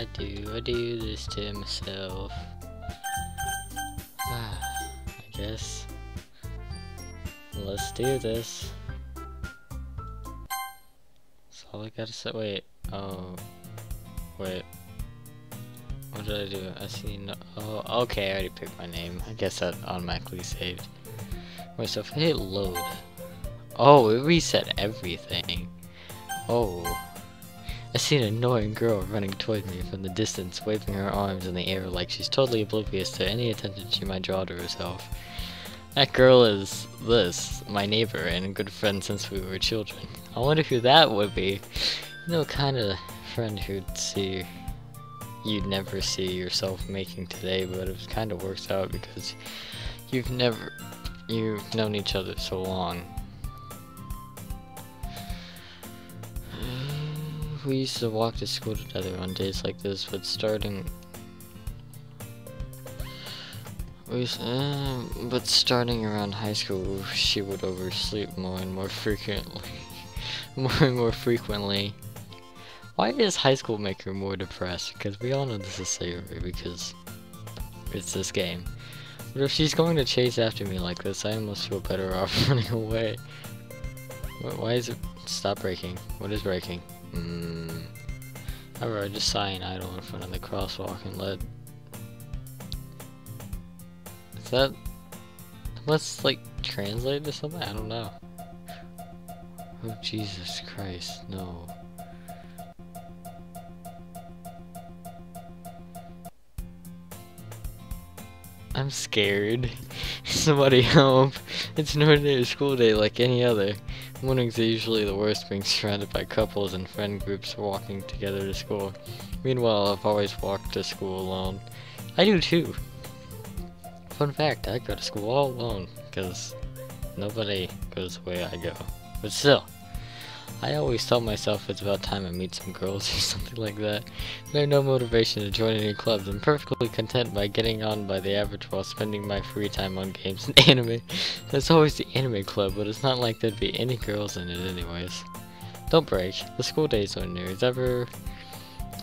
I do this to myself. I guess. Let's do this. That's all I gotta say. Wait. Oh. Wait. What did I do? I see no. Oh, okay. I already picked my name. I guess that automatically saved. Wait, so if I hit load. Oh, it reset everything. Oh. I see an annoying girl running toward me from the distance, waving her arms in the air like she's totally oblivious to any attention she might draw to herself. That girl is my neighbor and a good friend since we were children. I wonder who that would be. You know, kind of friend you'd never see yourself making today, but it kind of works out because you've known each other so long. We used to walk to school together on days like this, but starting around high school, she would oversleep more and more frequently. Why does high school make her more depressed? Because we all know this is slavery, because it's this game. But if she's going to chase after me like this, I almost feel better off running away. Why is it? Stop breaking. What is breaking? However, I just saw an idol in front of the crosswalk and let's like translate to something? I don't know. Oh Jesus Christ, no. I'm scared. Somebody help. It's an ordinary school day like any other. Mornings are usually the worst, being surrounded by couples and friend groups walking together to school. Meanwhile, I've always walked to school alone. I do too. Fun fact, I go to school all alone, because nobody goes the way I go. But still, I always tell myself it's about time I meet some girls or something like that. I have no motivation to join any clubs. I'm perfectly content by getting on by the average while spending my free time on games and anime. There's always the anime club, but it's not like there'd be any girls in it anyways. Don't break. The school days are near. It's over,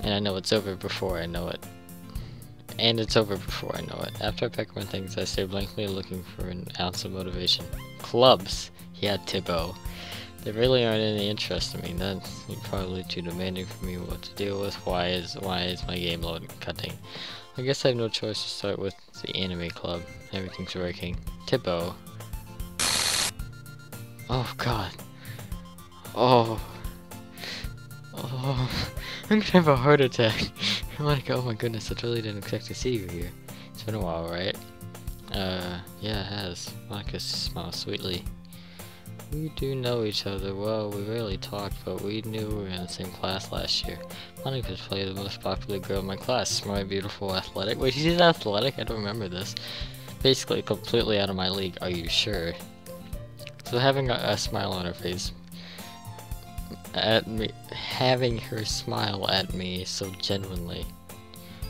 and I know it's over before I know it. And it's over before I know it. After I pack my things, I stay blankly looking for an ounce of motivation. Clubs! Yeah, Tibbo. They really aren't any interest in me. That's probably too demanding for me what to deal with. Why is my game load cutting? I guess I have no choice to start with the anime club. Everything's working. Tibbo. Oh god. Oh. I'm gonna have a heart attack. I'm like, oh my goodness, I really didn't expect to see you here. It's been a while, right? Yeah, it has. Monica smiles sweetly. We do know each other well. We rarely talked, but we knew we were in the same class last year. Monica's probably the most popular girl in my class. Smart, beautiful, athletic. Wait, she's athletic? I don't remember this. Basically, completely out of my league. Are you sure? So having a smile on her face at me, having her smile at me so genuinely,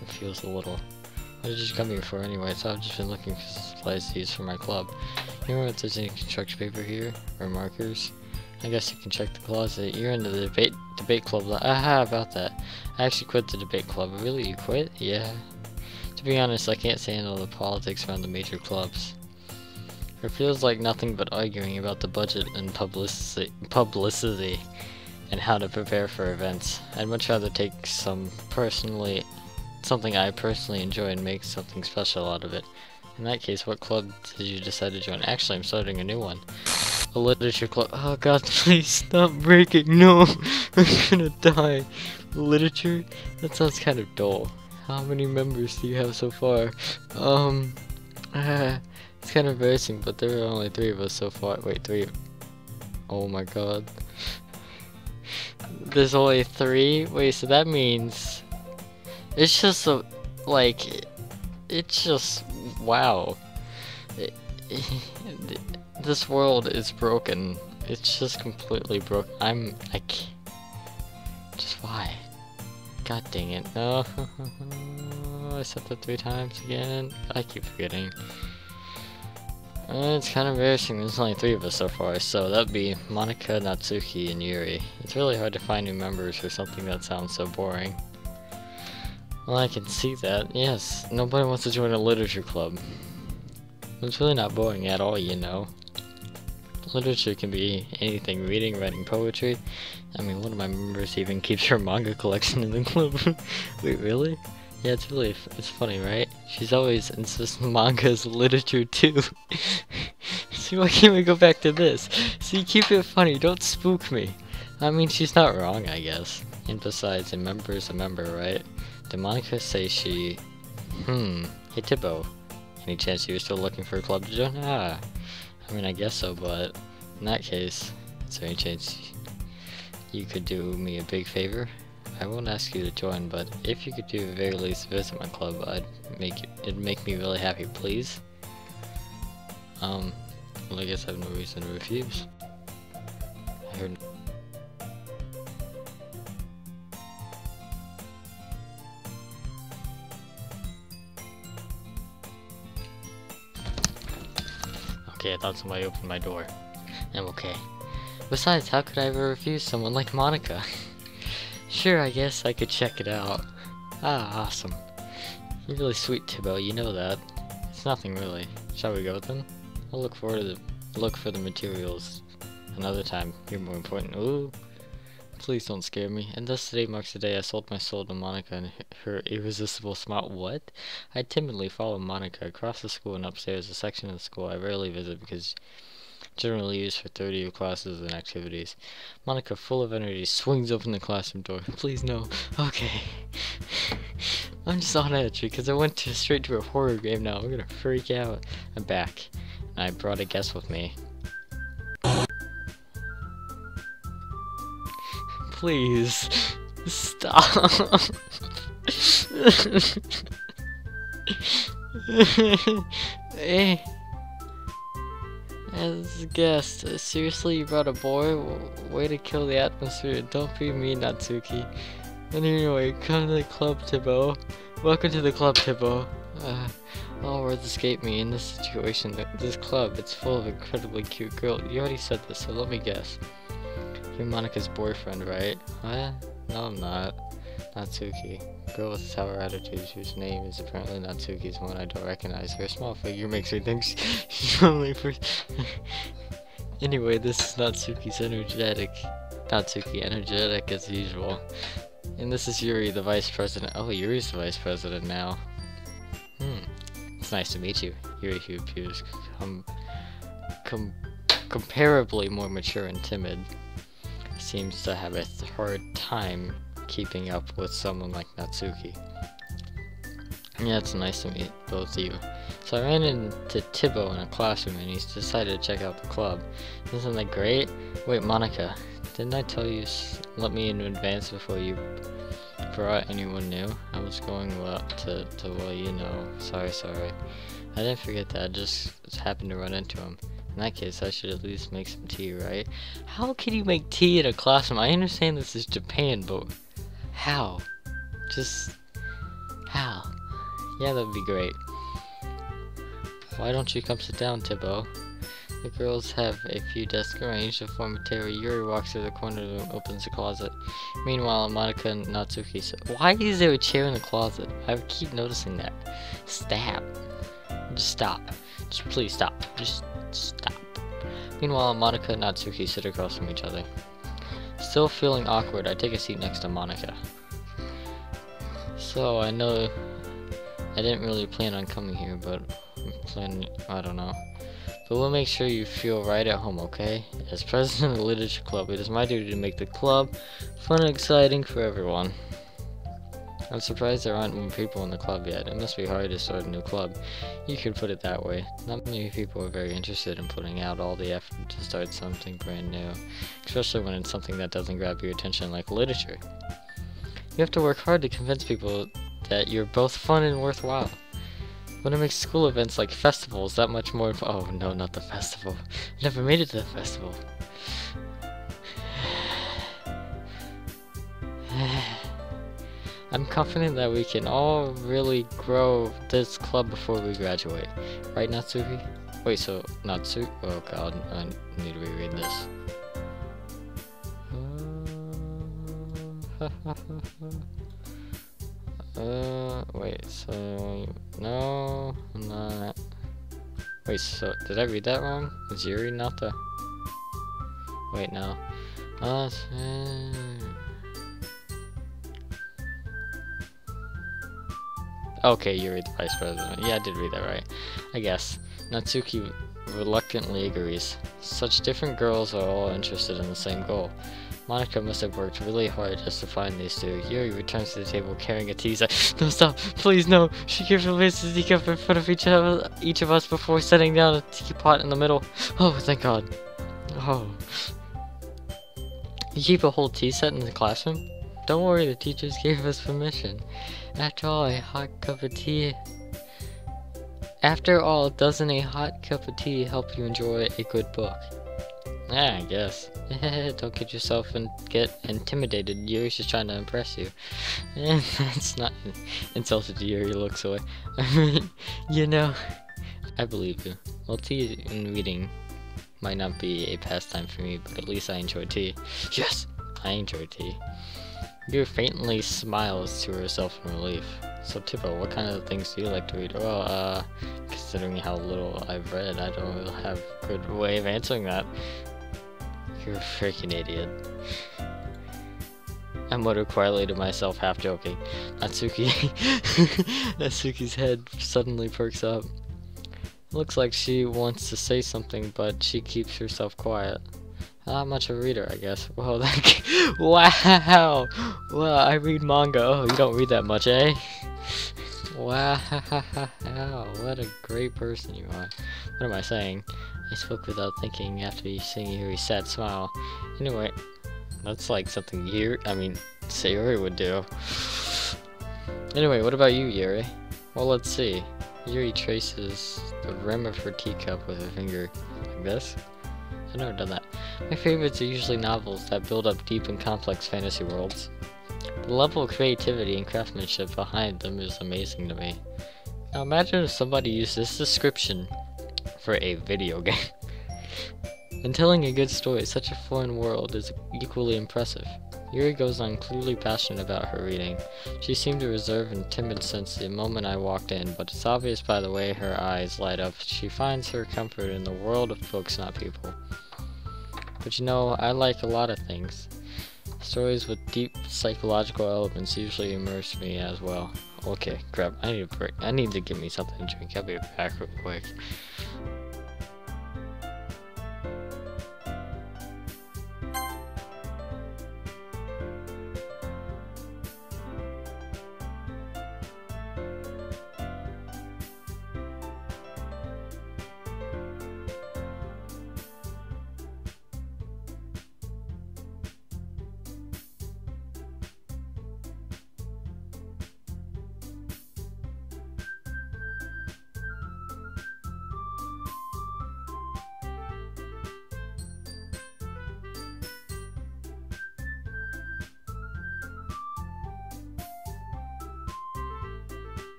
it feels a little. What did you come here for anyway? So I've just been looking for supplies to use for my club. You know if there's any construction paper here? Or markers? I guess you can check the closet. You're in the debate club. Aha, about that. I actually quit the debate club. Really? You quit? Yeah. To be honest, I can't handle the politics around the major clubs. It feels like nothing but arguing about the budget and publicity and how to prepare for events. I'd much rather take something I personally enjoy and make something special out of it. In that case, what club did you decide to join? Actually, I'm starting a new one. A literature club. Oh god, please stop breaking. No, I'm gonna die. Literature? That sounds kind of dull. How many members do you have so far? It's kind of embarrassing, but there are only 3 of us so far. Wait, 3. Oh my god. There's only 3? Wait, so that means it's just it's just, wow. This world is broken. It's just completely broken. I can't. Just why? God dang it. No. I said that 3 times again. I keep forgetting. It's kind of embarrassing. There's only 3 of us so far, so that'd be Monica, Natsuki, and Yuri. It's really hard to find new members for something that sounds so boring. Well, I can see that. Yes, nobody wants to join a literature club. It's really not boring at all, you know. Literature can be anything, reading, writing, poetry. I mean, one of my members even keeps her manga collection in the club. Wait, really? Yeah, it's funny, right? She's always insisting manga is literature too. See, why can't we go back to this? See, keep it funny, don't spook me. I mean, she's not wrong, I guess. And besides, a member is a member, right? Did Monica say she... Hey, Tibbo. Any chance you were still looking for a club to join? I mean, I guess so, but in that case, is there any chance you could do me a big favor? I won't ask you to join, but if you could do at the very least visit my club, it'd make me really happy, please. Well, I guess I have no reason to refuse. I heard. Okay, I thought somebody opened my door. I'm okay. Besides, how could I ever refuse someone like Monica? Sure, I guess I could check it out. Ah, awesome. You're really sweet, Tibbo, you know that. It's nothing really. Shall we go then? I'll look for the materials another time. You're more important. Ooh. Please don't scare me. And thus today marks the day I sold my soul to Monica and her irresistible smile. What? I timidly follow Monica across the school and upstairs, a section of the school I rarely visit because generally used for 30 classes and activities. Monica, full of energy, swings open the classroom door. Please no. Okay. I'm just on edge because I went straight to a horror game now. I'm gonna freak out. I'm back. And I brought a guest with me. Please. Stop. Hey. As a guest, seriously, you brought a boy? Way to kill the atmosphere. Don't be mean, Natsuki. Anyway, come to the club, Tibbo. Welcome to the club, Tibbo. All words escape me in this situation. This club, it's full of incredibly cute girls. You already said this, so let me guess. You're Monica's boyfriend, right? What? No, I'm not. Natsuki. Girl with sour attitude whose name is apparently Natsuki's one I don't recognize. Her small figure makes me think she's only for... Anyway, this is Natsuki energetic as usual. And this is Yuri, the vice president. Oh, Yuri's the vice president now. It's nice to meet you. Yuri, who appears comparably more mature and timid, seems to have a hard time keeping up with someone like Natsuki. Yeah, it's nice to meet both of you. So I ran into Tibbo in a classroom and he's decided to check out the club. Isn't that great? Wait, Monica, didn't I tell you let me in advance before you brought anyone new? I was going to well, you know. Sorry. I didn't forget that, I just happened to run into him. In that case, I should at least make some tea, right? How can you make tea in a classroom? I understand this is Japan, but how? Just how? Yeah, that'd be great. Why don't you come sit down, Tibbo? The girls have a few desks arranged to form a table. Yuri walks through the corner of the room, opens the closet. Meanwhile, Monica and Natsuki say, why is there a chair in the closet? I keep noticing that. Stop. Just stop. Just please stop. Just stop. Meanwhile, Monica and Natsuki sit across from each other. Still feeling awkward, I take a seat next to Monica. So, I know I didn't really plan on coming here, but I don't know. But we'll make sure you feel right at home, okay? As president of the Literature Club, it is my duty to make the club fun and exciting for everyone. I'm surprised there aren't more people in the club yet. It must be hard to start a new club. You could put it that way. Not many people are very interested in putting out all the effort to start something brand new, especially when it's something that doesn't grab your attention like literature. You have to work hard to convince people that you're both fun and worthwhile. When it makes school events like festivals that much more oh no, not the festival. I never made it to the festival. I'm confident that we can all really grow this club before we graduate. Right, Natsuki? Wait, so Natsuki? Oh god, I need to reread this. Wait, so... No, I'm not... Wait, so... Did I read that wrong? Is Yuri not the... Wait, no. Okay, Yuri the vice president. Yeah, I did read that right. I guess. Natsuki reluctantly agrees. Such different girls are all interested in the same goal. Monica must have worked really hard just to find these two. Yuri returns to the table carrying a tea set. No, stop! Please, no! She carefully places the teacup in front of each of us before setting down a teapot in the middle. Oh, thank God. Oh. You keep a whole tea set in the classroom? Don't worry, the teachers gave us permission. After all, doesn't a hot cup of tea help you enjoy a good book? Yeah, I guess. Don't get yourself and get intimidated. Yuri's just trying to impress you. That's not insulted to Yuri. Looks away. I mean, you know, I believe you. Well, tea and reading might not be a pastime for me, but at least I enjoy tea. Yes, I enjoy tea. Yuri faintly smiles to herself in relief. So, Tippo, what kind of things do you like to read? Well, considering how little I've read, I don't really have a good way of answering that. You're a freaking idiot. I muttered quietly to myself, half joking. Natsuki's head suddenly perks up. Looks like she wants to say something, but she keeps herself quiet. Not much of a reader, I guess. Well, wow! Well, I read manga. Oh, you don't read that much, eh? Wow, what a great person you are. What am I saying? I spoke without thinking after seeing Yuri's sad smile. Anyway, that's like something Sayori would do. Anyway, what about you, Yuri? Well, let's see. Yuri traces the rim of her teacup with her finger. Like this? I've never done that. My favorites are usually novels that build up deep and complex fantasy worlds. The level of creativity and craftsmanship behind them is amazing to me. Now imagine if somebody used this description for a video game. And telling a good story in such a foreign world is equally impressive. Yuri goes on, clearly passionate about her reading. She seemed reserved and timid since the moment I walked in, but it's obvious by the way her eyes light up. She finds her comfort in the world of books, not people. But you know, I like a lot of things. Stories with deep psychological elements usually immerse me as well. Okay, crap, I need a break. I need to get me something to drink. I'll be back real quick.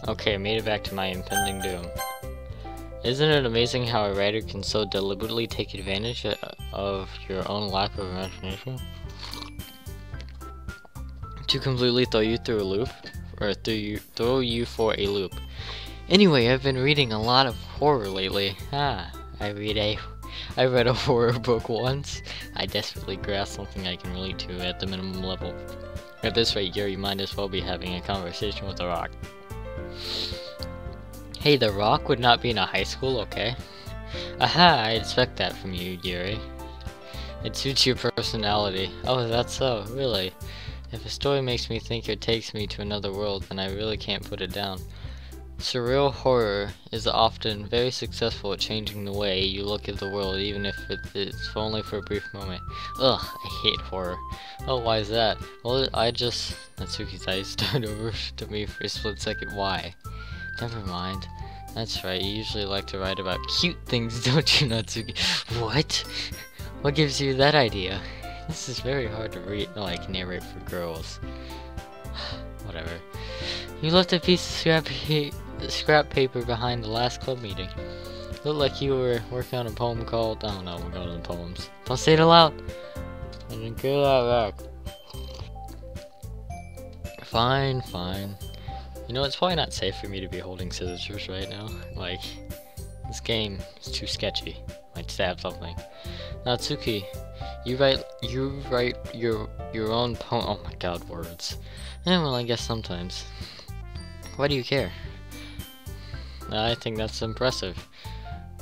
Okay, I made it back to my impending doom. Isn't it amazing how a writer can so deliberately take advantage of your own lack of imagination? To completely throw you through a loop? Or throw you for a loop. Anyway, I've been reading a lot of horror lately. I read a horror book once. I desperately grasped something I can relate to at the minimum level. At this rate, Yuri might as well be having a conversation with a rock. Hey, the rock would not be in a high school, okay? Aha, I expect that from you, Yuri. It suits your personality. Oh, that's so, really. If a story makes me think or takes me to another world, then I really can't put it down. Surreal horror is often very successful at changing the way you look at the world, even if it's only for a brief moment. Ugh, I hate horror. Oh, why is that? Well, Natsuki's eyes turned over to me for a split second. Why? Never mind. That's right, you usually like to write about cute things, don't you, Natsuki? What? What gives you that idea? This is very hard to narrate for girls. Whatever. You left a piece of scrap paper behind the last club meeting. Looked like you were working on a poem called... I don't know, we're going to the poems. Don't say it aloud! I didn't get that back. Fine, fine. You know, it's probably not safe for me to be holding scissors right now. Like, this game is too sketchy. Might stab something. Natsuki, you write your own poem. Oh my god, words. Well, I guess sometimes. Why do you care? I think that's impressive.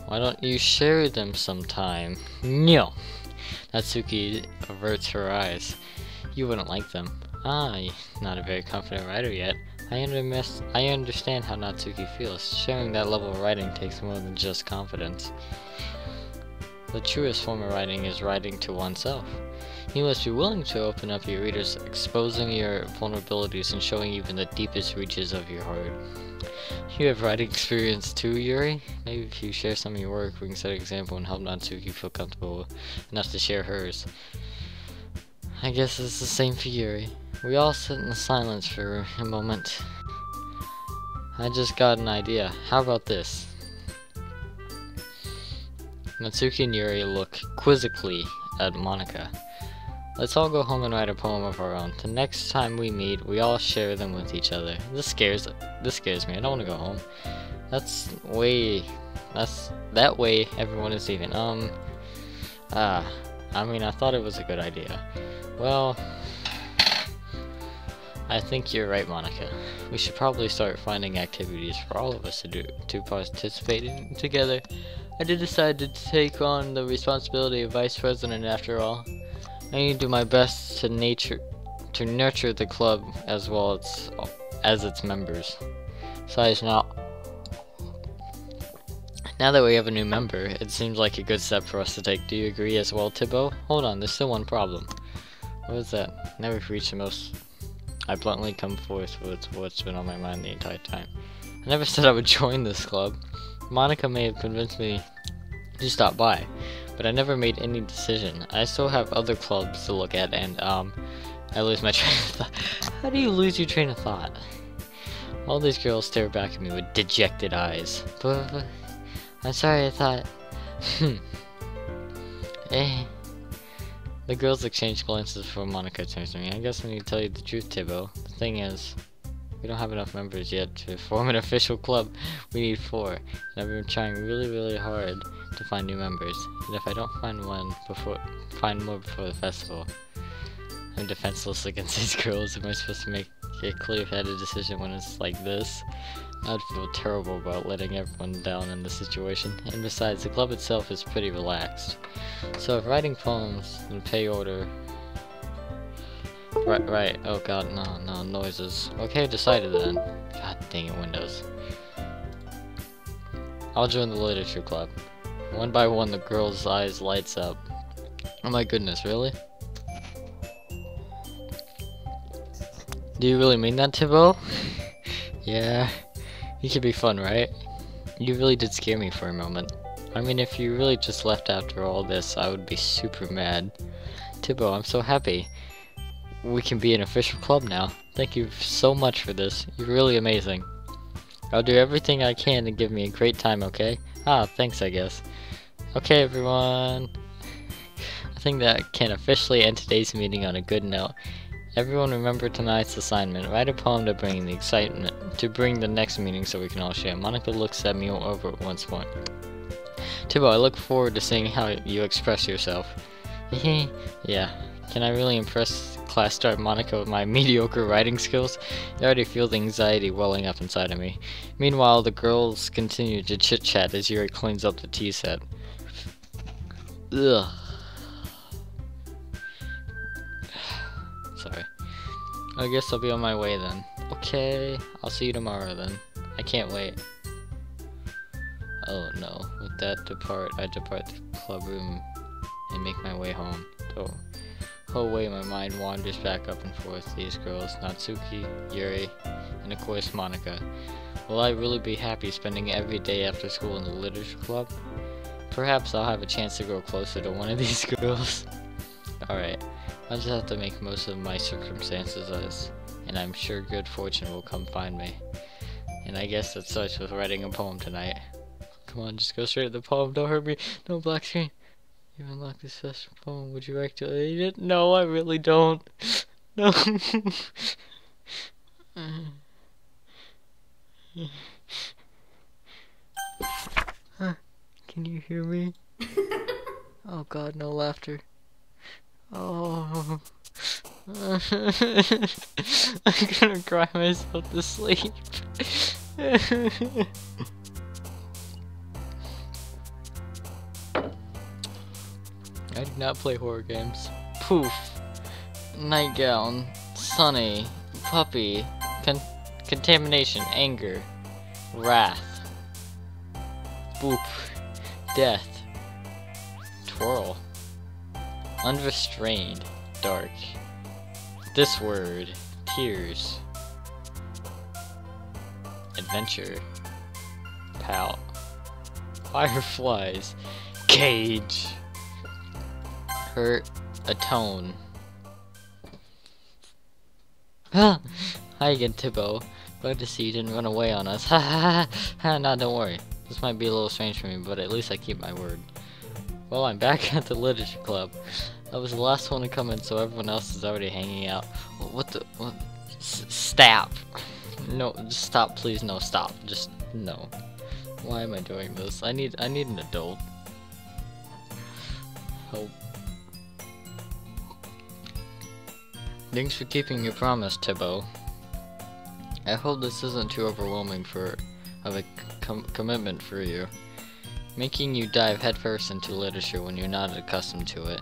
Why don't you share them sometime? No. Natsuki averts her eyes. You wouldn't like them. You're not a very confident writer yet. I understand how Natsuki feels. Sharing that level of writing takes more than just confidence. The truest form of writing is writing to oneself. You must be willing to open up your readers, exposing your vulnerabilities and showing even the deepest reaches of your heart. You have writing experience too, Yuri? Maybe if you share some of your work, we can set an example and help Natsuki feel comfortable enough to share hers. I guess it's the same for Yuri. We all sit in silence for a moment. I just got an idea. How about this? Natsuki and Yuri look quizzically at Monika. Let's all go home and write a poem of our own. The next time we meet, we all share them with each other. This scares me. I don't want to go home. That way everyone is even. I mean, I thought it was a good idea. Well, I think you're right, Monika. We should probably start finding activities for all of us to participate in together. I did decide to take on the responsibility of vice president after all. I need to do my best to nurture the club as well as its members. Besides, now that we have a new member, it seems like a good step for us to take. Do you agree as well, Thibaut? Hold on, there's still one problem. What is that? Never reached the most. I bluntly come forth with what's been on my mind the entire time. I never said I would join this club. Monika may have convinced me to stop by, but I never made any decision. I still have other clubs to look at, and I lose my train of thought. How do you lose your train of thought? All these girls stare back at me with dejected eyes. But I'm sorry, I thought... The girls exchange glances before Monika turns to me. I guess I need to tell you the truth, Thibaut. The thing is, we don't have enough members yet to form an official club. We need 4, and I've been trying really, really hard to find new members. And if I don't find more before the festival, I'm defenseless against these girls. Am I supposed to make a clear-headed decision when it's like this? I'd feel terrible about letting everyone down in this situation. And besides, the club itself is pretty relaxed. So if writing poems in pay order... Right, oh god, no, noises. Okay, decided then. God dang it, Windows. I'll join the literature club. One by one, the girl's eyes lights up. Oh my goodness, really? Do you really mean that, Thibaut? Yeah. You could be fun, right? You really did scare me for a moment. I mean, if you really just left after all this, I would be super mad. Thibaut, I'm so happy. We can be an official club now. Thank you so much for this. You're really amazing. I'll do everything I can to give me a great time, okay? Ah, thanks, I guess. Okay, everyone. I think that can officially end today's meeting on a good note. Everyone remember tonight's assignment. Write a poem to bring the excitement, to bring the next meeting so we can all share. Monica looks at me over at once more. Tibo, I look forward to seeing how you express yourself. Yeah. Can I really impress class start Monica with my mediocre writing skills? I already feel the anxiety welling up inside of me. Meanwhile, the girls continue to chit-chat as Yuri cleans up the tea set. Ugh. Sorry. I guess I'll be on my way then. Okay, I'll see you tomorrow then. I can't wait. Oh no, with that I depart the club room and make my way home. The whole way my mind wanders back up and forth. These girls, Natsuki, Yuri, and of course Monica. Will I really be happy spending every day after school in the literature club? Perhaps I'll have a chance to grow closer to one of these girls. Alright, I'll just have to make most of my circumstances and I'm sure good fortune will come find me. And I guess that starts with writing a poem tonight. Come on, just go straight to the poem, don't hurt me, no black screen. You unlocked this special poem, would you like to read it? No, I really don't. No. Huh, can you hear me? Oh god, no laughter. Oh. I'm gonna cry myself to sleep. I do not play horror games. Poof. Nightgown. Sunny. Puppy. Contamination. Anger. Wrath. Boop. Death. Twirl. Unrestrained. Dark. This word. Tears. Adventure. Pout. Fireflies. Cage. Hurt. Atone. Hi again, Tibo. Glad to see you didn't run away on us. Ha ha ha. Nah, don't worry. This might be a little strange for me, but at least I keep my word. Well, I'm back at the literature club. I was the last one to come in, so everyone else is already hanging out. What? Stop. No, just stop, please. No, stop. Just no. Why am I doing this? I need an adult. Help. Thanks for keeping your promise, Tibo. I hope this isn't too overwhelming of a commitment for you. Making you dive headfirst into literature when you're not accustomed to it.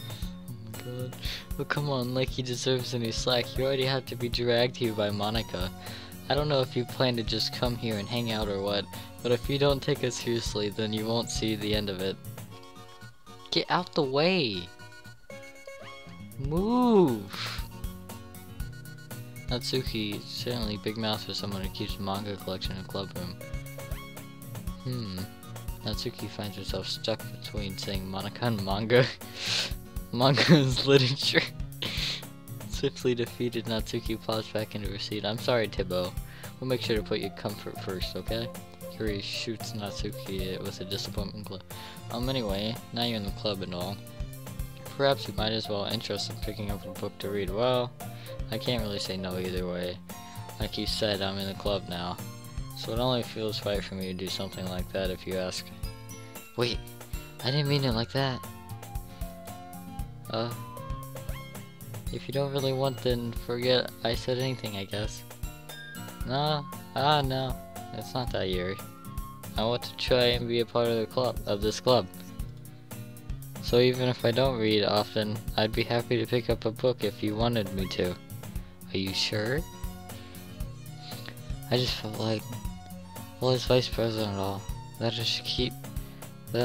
Oh my god. Oh come on, like he deserves any slack. You already have to be dragged here by Monica. I don't know if you plan to just come here and hang out or what, but if you don't take us seriously, then you won't see the end of it. Get out the way! Move! Natsuki, certainly big mouth for someone who keeps a manga collection in a club room. Natsuki finds herself stuck between saying Monica and manga. Manga is literature. Swiftly defeated, Natsuki plows back into her seat. I'm sorry, Tibo. We'll make sure to put your comfort first, okay? Yuri shoots Natsuki with a disappointment glow. Anyway, now you're in the club and all. Perhaps you might as well interest in picking up a book to read. Well, I can't really say no either way. Like you said, I'm in the club now. So it only feels right for me to do something like that if you ask. Wait, I didn't mean it like that. If you don't really want, then forget I said anything, I guess. No, no, it's not that, Yuri. I want to try and be a part of this club. So even if I don't read often, I'd be happy to pick up a book if you wanted me to. Are you sure? I just felt like, well, as vice president and all, that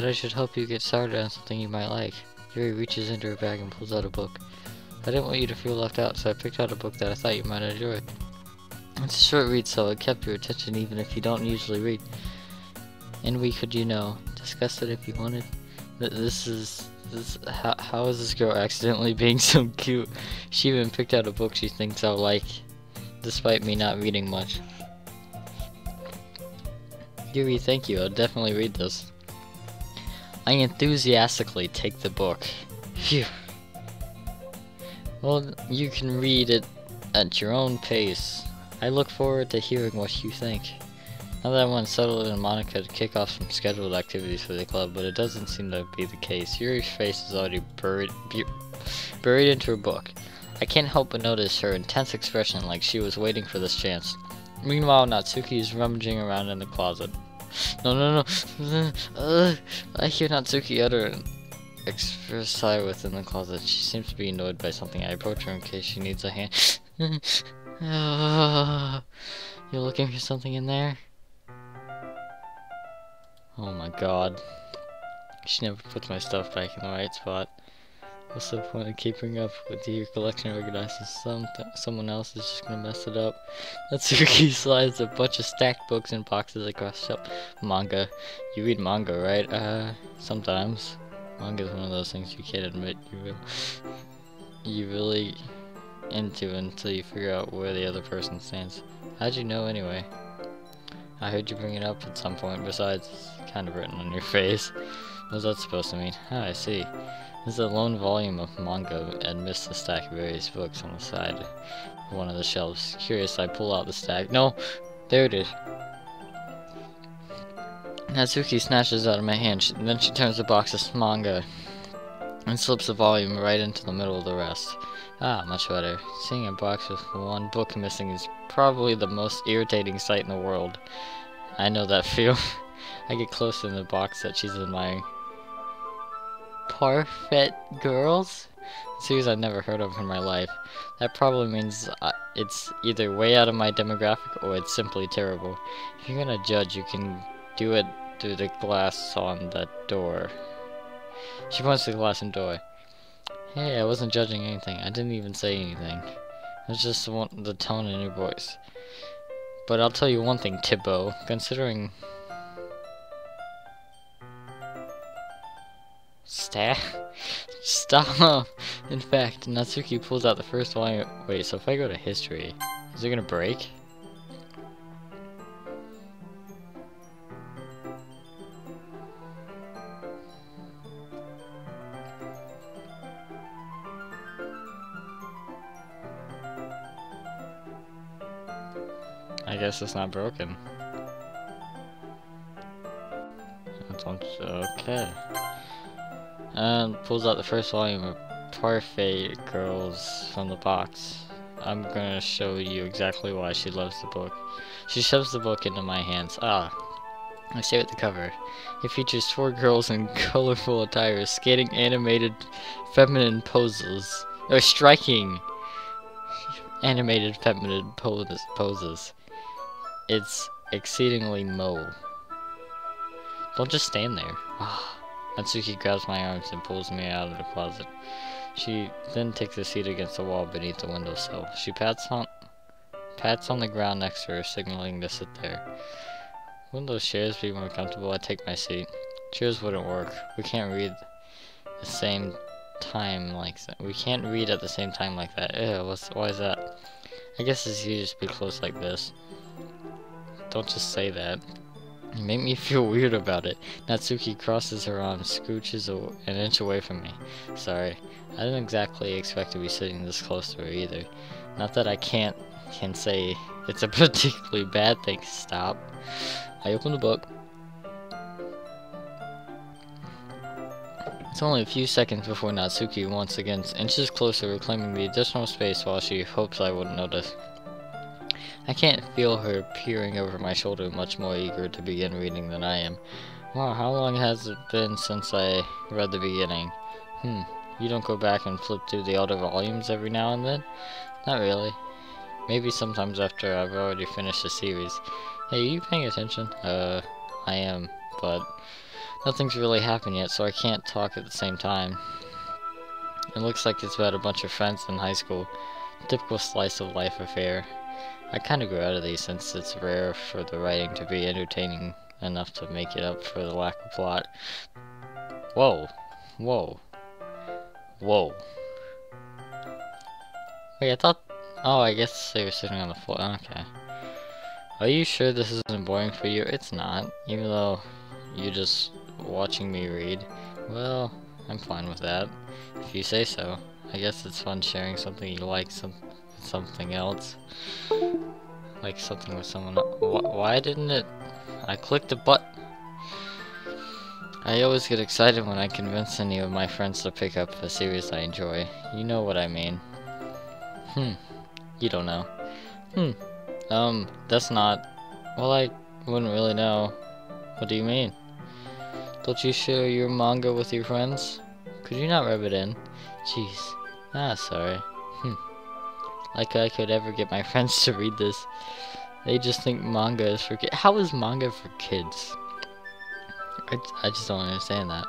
I should help you get started on something you might like. Yuri reaches into her bag and pulls out a book. I didn't want you to feel left out, so I picked out a book that I thought you might enjoy. It's a short read, so it kept your attention even if you don't usually read. And we could, discuss it if you wanted. This is How is this girl accidentally being so cute? She even picked out a book she thinks I'll like, despite me not reading much. Yuri, thank you. I'll definitely read this. I enthusiastically take the book. Phew. Well, you can read it at your own pace. I look forward to hearing what you think. Now that I want Settle and Monica to kick off some scheduled activities for the club, but it doesn't seem to be the case. Yuri's face is already buried into her book. I can't help but notice her intense expression, like she was waiting for this chance. Meanwhile, Natsuki is rummaging around in the closet. No. I hear Natsuki utter an express sigh within the closet. She seems to be annoyed by something. I approach her in case she needs a hand. You're looking for something in there? Oh my god. She never puts my stuff back in the right spot. What's the point of keeping up with your collection organized? Someone else is just gonna mess it up. Natsuki slides a bunch of stacked books and boxes across the shelf. Manga. You read manga, right? Sometimes. Manga is one of those things you can't admit you really into until you figure out where the other person stands. How'd you know anyway? I heard you bring it up at some point. Besides, it's kind of written on your face. What's that supposed to mean? Ah, I see. There's a lone volume of manga amidst a stack of various books on the side of one of the shelves. Curious, I pull out the stack. No! There it is. Natsuki snatches out of my hand, then she turns the box of manga and slips the volume right into the middle of the rest. Ah, much better. Seeing a box with one book missing is probably the most irritating sight in the world. I know that feel. I get closer in the box that she's admiring. Parfait girls? A series I've never heard of in my life. That probably means it's either way out of my demographic or it's simply terrible. If you're gonna judge, you can do it through the glass on that door. She points to the glass and door. Hey, I wasn't judging anything. I didn't even say anything. It was just the tone in your voice. But I'll tell you one thing, Thibaut. Considering... Stop! In fact, Natsuki pulls out the first volume. Wait, so if I go to history, is it gonna break? I guess it's not broken. Okay. And pulls out the first volume of Parfait Girls from the box. I'm gonna show you exactly why she loves the book. She shoves the book into my hands. Ah, I stare at the cover. It features 4 girls in colorful attire, skating animated feminine poses. Or striking animated feminine poses. It's exceedingly mo. Don't just stand there. Natsuki grabs my arms and pulls me out of the closet. She then takes a seat against the wall beneath the windowsill. She pats on the ground next to her, signaling to sit there. Wouldn't those chairs be more comfortable? I take my seat. Chairs wouldn't work. We can't read the same time like that. We can't read at the same time like that. Ew, why is that? I guess it's easier to be close like this. Don't just say that. You make me feel weird about it. Natsuki crosses her arms, scooches an inch away from me. Sorry, I didn't exactly expect to be sitting this close to her either. Not that I can say it's a particularly bad thing. Stop. I open the book. It's only a few seconds before Natsuki once again inches closer, reclaiming the additional space while she hopes I wouldn't notice. I can't feel her peering over my shoulder, much more eager to begin reading than I am. Wow, how long has it been since I read the beginning? You don't go back and flip through the older volumes every now and then? Not really. Maybe sometimes after I've already finished the series. Hey, are you paying attention? I am, but nothing's really happened yet, so I can't talk at the same time. It looks like it's about a bunch of friends in high school. Typical slice of life affair. I kinda grew out of these since it's rare for the writing to be entertaining enough to make it up for the lack of plot. Whoa. Whoa. Wait, I thought... Oh, I guess they were sitting on the floor. Okay. Are you sure this isn't boring for you? It's not. Even though you're just watching me read. Well, I'm fine with that. If you say so. I guess it's fun sharing something you like something else. Like something with someone else. Why didn't it... I clicked a button. I always get excited when I convince any of my friends to pick up a series I enjoy. You know what I mean. You don't know. That's not... Well, I wouldn't really know. What do you mean? Don't you share your manga with your friends? Could you not rub it in? Jeez. Ah, sorry. Like I could ever get my friends to read this. They just think manga is for kids. How is manga for kids? I just don't understand that.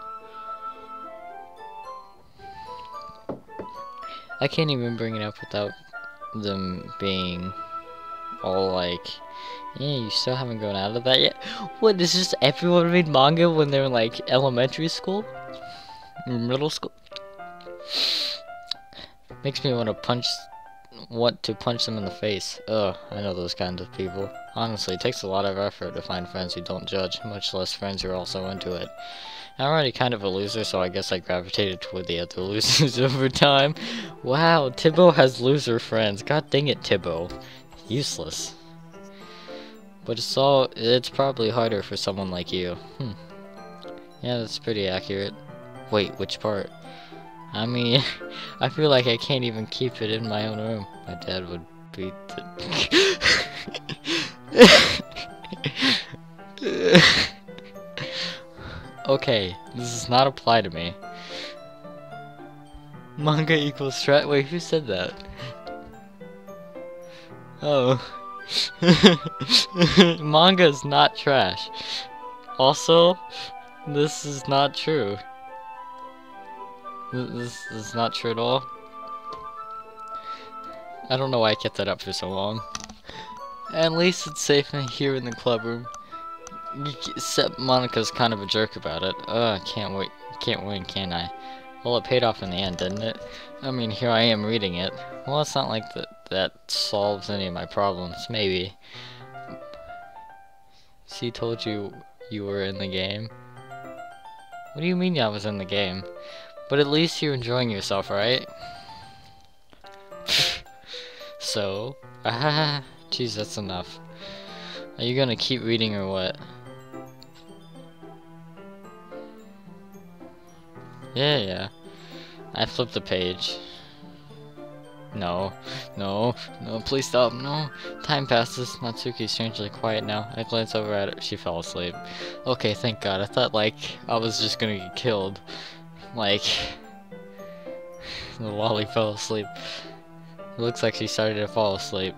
I can't even bring it up without them being all like, yeah, you still haven't grown out of that yet? What, is just everyone read manga when they're in like elementary school? Middle school? Makes me want to punch them in the face. Ugh, I know those kinds of people. Honestly, it takes a lot of effort to find friends who don't judge, much less friends who are also into it. I'm already kind of a loser, so I guess I gravitated toward the other losers over time. Wow, Tibbo has loser friends. God dang it, Tibbo. Useless. But it's probably harder for someone like you. Yeah, that's pretty accurate. Wait, which part? I mean, I feel like I can't even keep it in my own room. My dad would beat the... Okay, this does not apply to me. Manga equals strat. Wait, who said that? Oh. Manga is not trash. Also, this is not true. This is not true at all. I don't know why I kept that up for so long. At least it's safe here in the club room. Except Monica's kind of a jerk about it. I can't win, can I? Well, it paid off in the end, didn't it? I mean, here I am reading it. Well, it's not like that solves any of my problems. Maybe. She told you were in the game? What do you mean I was in the game? But at least you're enjoying yourself, right? So? Jeez, that's enough. Are you gonna keep reading or what? Yeah. I flipped the page. No, please stop, no. Time passes. Natsuki's strangely quiet now. I glance over at her. She fell asleep. Okay, thank God. I thought, like, I was just gonna get killed. Like, the lolly fell asleep. It looks like she started to fall asleep.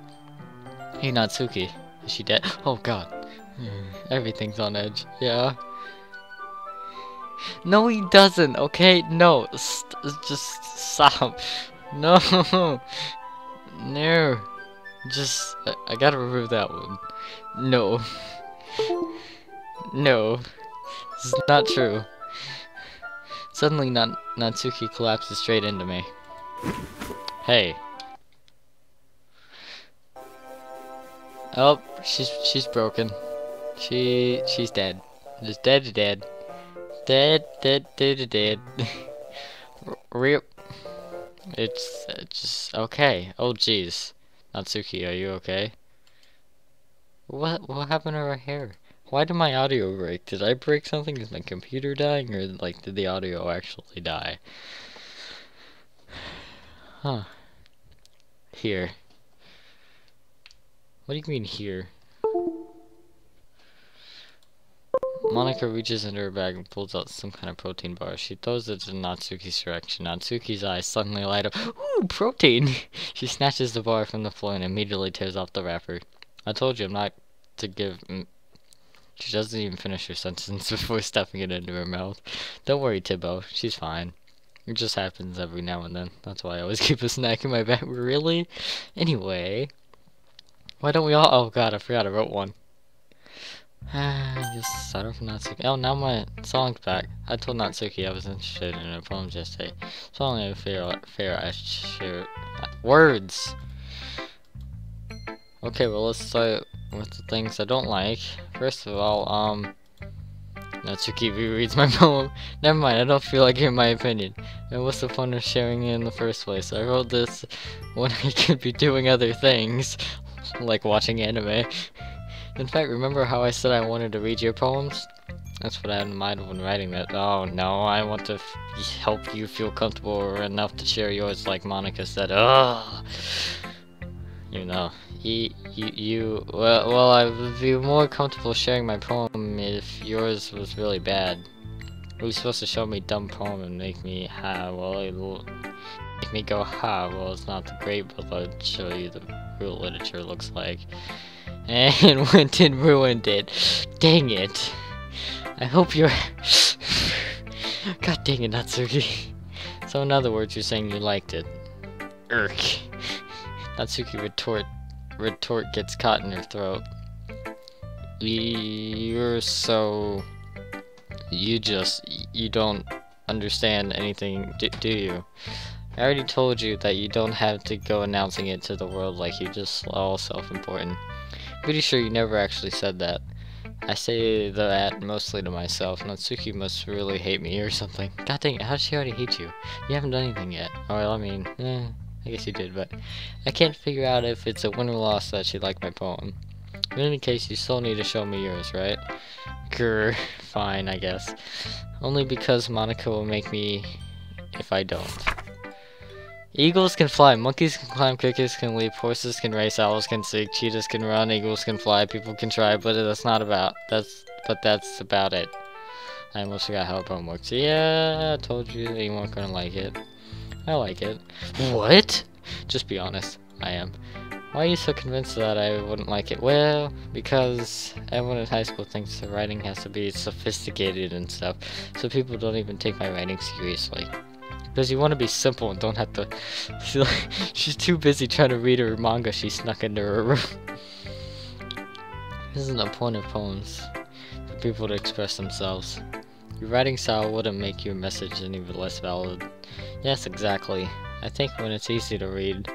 Hey, Natsuki. Is she dead? Oh, God. Everything's on edge. Yeah. No, he doesn't, okay? No. Just stop. No. No. Just... I gotta remove that one. No. No. This is not true. Suddenly, Natsuki collapses straight into me. Hey. Oh, she's broken. She's dead. Just dead. Dead. Rip. It's just okay. Oh jeez. Natsuki, are you okay? What happened to her hair? Why did my audio break? Did I break something? Is my computer dying, or like did the audio actually die? Huh. Here. What do you mean here? Monica reaches into her bag and pulls out some kind of protein bar. She throws it in Natsuki's direction. Natsuki's eyes suddenly light up. Ooh, protein! She snatches the bar from the floor and immediately tears off the wrapper. I told you I'm not to give... She doesn't even finish her sentence before stuffing it into her mouth. Don't worry, Tibbo. She's fine. It just happens every now and then. That's why I always keep a snack in my bag. Really? Anyway... Why don't we all... Oh god, I forgot I wrote one. Just start off with Natsuki. Oh, now my song's back. I told Natsuki I was interested in her poems yesterday. So only fair I share words. Okay, well let's start with the things I don't like. First of all, Natsuki rereads my poem. Never mind, I don't feel like hearing my opinion. And what's the fun of sharing it in the first place? I wrote this when I could be doing other things, like watching anime. In fact, remember how I said I wanted to read your poems? That's what I had in mind when writing that. Oh no, I want to help you feel comfortable enough to share yours like Monica said. Ugh! You know, well, I would be more comfortable sharing my poem if yours was really bad. It was supposed to show me dumb poem and make me, it'll make me go, well, it's not the great, but I'll show you the real literature looks like. And went and ruined it. Dang it. I hope you're... God dang it, Natsuki. So in other words, you're saying you liked it. Irk. Natsuki retort gets caught in her throat. You're so... You don't understand anything, do you? I already told you that you don't have to go announcing it to the world like you're just all self-important. Pretty sure you never actually said that. I say that mostly to myself. Natsuki must really hate me or something. God dang it, how does she already hate you? You haven't done anything yet. Oh, well, I mean, I guess you did, but I can't figure out if it's a win or loss that she liked my poem. In any case, you still need to show me yours, right? Grr, fine, I guess. Only because Monica will make me if I don't. Eagles can fly, monkeys can climb, crickets can leap, horses can race, owls can sing, cheetahs can run, eagles can fly, people can try, but that's about it. I almost forgot how a poem works. Yeah, I told you that you weren't gonna like it. I like it. What? Just be honest. I am. Why are you so convinced that I wouldn't like it? Well, because everyone in high school thinks the writing has to be sophisticated and stuff, so people don't even take my writing seriously. Because you want to be simple and don't have to... She's too busy trying to read her manga she snuck into her room. This isn't the point of poems. For people to express themselves. Your writing style wouldn't make your message any less valid. Yes, exactly. I think when it's easy to read,